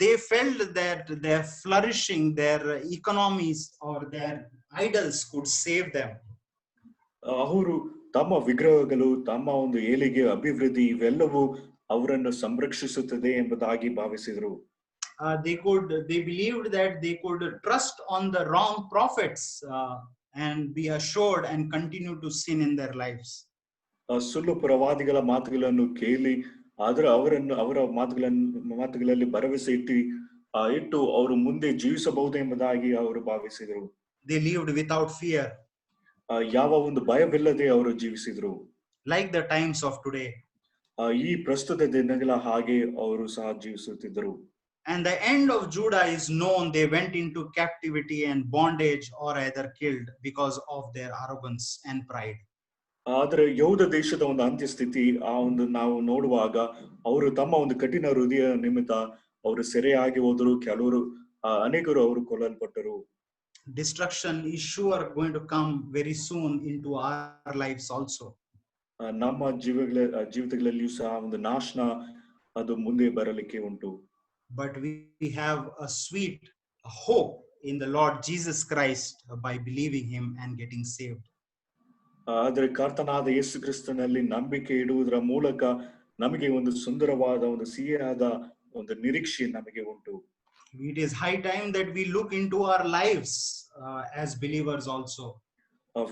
They felt that their flourishing, their economies or their idols could save them. ಅವರು ತಮ್ಮ ವಿಗ್ರಹಗಳು, ತಮ್ಮ ಒಂದು ಏಳಿಗೆ, ಅಭಿವೃದ್ಧಿ ಇವೆಲ್ಲವೂ ಅವರನ್ನು ಸಂರಕ್ಷಿಸುತ್ತದೆ ಎಂಬುದಾಗಿ ಭಾವಿಸಿದರು. They believed that they could trust on the wrong prophets and be assured and continue to sin in their lives. ಸುಳ್ಳು ಪ್ರವಾದಿಗಳ ಮಾತುಗಳನ್ನು ಕೇಳಿ ಆದ್ರೆ ಅವರ ಮಾತುಗಳಲ್ಲಿ ಭರವಸೆ ಇಟ್ಟು ಅವರು ಮುಂದೆ ಜೀವಿಸಬಹುದು ಎಂಬುದಾಗಿ ಅವರು ಭಾವಿಸಿದರು. They lived without fear. ಯಾವ ಒಂದು ಭಯವಿಲ್ಲದೆ ಅವರು ಜೀವಿಸಿದರು. Like the times of today. ಈ ಪ್ರಸ್ತುತ ದಿನಗಳ ಹಾಗೆ ಅವರು ಸಹ ಜೀವಿಸುತ್ತಿದ್ದರು. And the end of Judah is known. They went into captivity and bondage or either killed because of their arrogance and pride. ಆದ್ರೆ ಯಹೂದ ದೇಶದ ಒಂದು ಅಂತ್ಯಸ್ಥಿತಿ ನಾವು ನೋಡುವಾಗ ಅವರು ತಮ್ಮ ಒಂದು ಕಠಿಣ ಹೃದಯ ನಿಮಿತ್ತ ಅವರು ಸೆರೆಯಾಗಿ ಹೋದರು. ಅನೇಕರು ಅವರು ಕೊಲ್ಲಲ್ಪಟ್ಟರು. Destruction is sure going to come very soon into our lives also. ನಮ್ಮ ಜೀವಿತಗಳಲ್ಲಿಯೂ ಸಹ ಒಂದು ನಾಶನ ಅದು ಮುಂದೆ ಬರಲಿಕ್ಕೆ ಉಂಟು. But we have a sweet hope in the Lord Jesus Christ by believing him and getting saved. ಆದ್ರೆ ಕರ್ತನಾದ ಯೇಸು ಕ್ರಿಸ್ತನಲ್ಲಿ ನಂಬಿಕೆ ಇಡುವುದರ ಮೂಲಕ ನಮಗೆ ಒಂದು ಸುಂದರವಾದ ಒಂದು ಸಿಹಿಯಾದ ಒಂದು ನಿರೀಕ್ಷೆ ನಮಗೆ ಉಂಟು. It is high time that we look into our lives as believers also.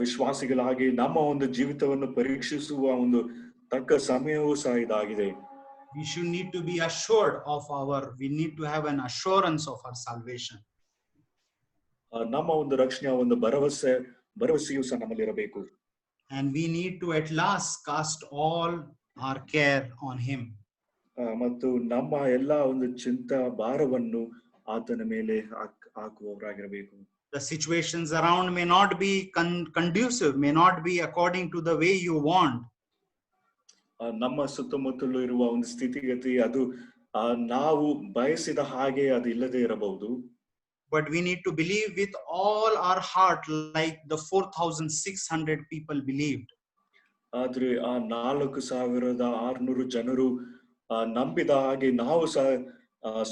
ವಿಶ್ವಾಸಿಗಳಾಗಿ ನಮ್ಮ ಒಂದು ಜೀವಿತವನ್ನು ಪರೀಕ್ಷಿಸುವ ಒಂದು ತಕ್ಕ ಸಮಯವೂ ಸಹ ಇದಾಗಿದೆ. We should need to be assured we need to have an assurance of our salvation. ನಮ್ಮ ಒಂದು ರಕ್ಷಣೆಯ ಒಂದು ಭರವಸೆಯೂ ಸಹ ನಮ್ಮಲ್ಲಿ ಇರಬೇಕು. And we need to at last cast all our care on him. ಮತ್ತು ನಮ್ಮ ಎಲ್ಲಾ ಒಂದು ಚಿಂತಾ ಭಾರವನ್ನು ಆತನ ಮೇಲೆ ಹಾಕುವವರಾಗಿರಬೇಕು. The situations around may not be conducive, may not be according to the way you want. ನಮ್ಮ ಸುತ್ತಮುತ್ತಲು ಇರುವ ಒಂದು ಸ್ಥಿತಿಗತಿ ಅದು ನಾವು ಬಯಸಿದ ಹಾಗೆ ಅದು ಇಲ್ಲದೆ ಇರಬಹುದು. But we need to believe with all our heart like the 4,600 people believed. ಆದ್ರೆ 4,600 ಜನರು ನಂಬಿದ ಹಾಗೆ ನಾವು ಸಹ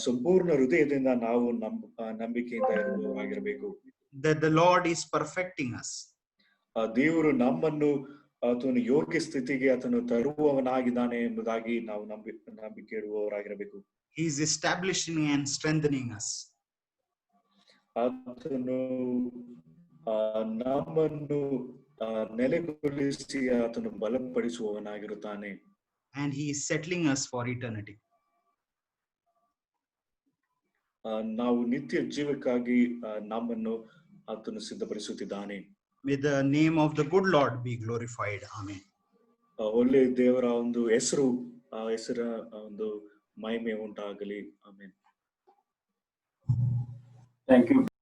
ಸಂಪೂರ್ಣ ಹೃದಯದಿಂದ ನಾವು ನಂಬಿಕೆಯಿಂದ ಇರುವವರಾಗಿರಬೇಕು. That the Lord is perfecting us. ದೇವರು ನಮ್ಮನ್ನು ಆತನು ಯೋಗ್ಯ ಸ್ಥಿತಿಗೆ ಆತನು ತರುವವನಾಗಿದ್ದಾನೆ ಎಂಬುದಾಗಿ ನಾವು ನಂಬಿಕೆ ಇರುವವರಾಗಿರಬೇಕು. He is establishing and strengthening us. ಆತನು ನಮ್ಮನ್ನು ನೆಲೆಗೊಳಿಸಿ ಆತನು ಬಲಪಡಿಸುವವನಾಗಿರುತ್ತಾನೆ. And he is settling us for eternity. ನಾವು ನಿತ್ಯ ಜೀವಕ್ಕಾಗಿ ನಮ್ಮನ್ನು ಆತನು ಸಿದ್ಧಪಡಿಸುತ್ತಿದ್ದಾನೆ. May the name of the good Lord be glorified. Amen. ಒಳ್ಳೆ ದೇವರ ಒಂದು ಹೆಸರು, ಆ ಹೆಸರ ಒಂದು ಮಹಿಮೆ ಉಂಟಾಗಲಿ. ಆಮೆನ್. Thank you.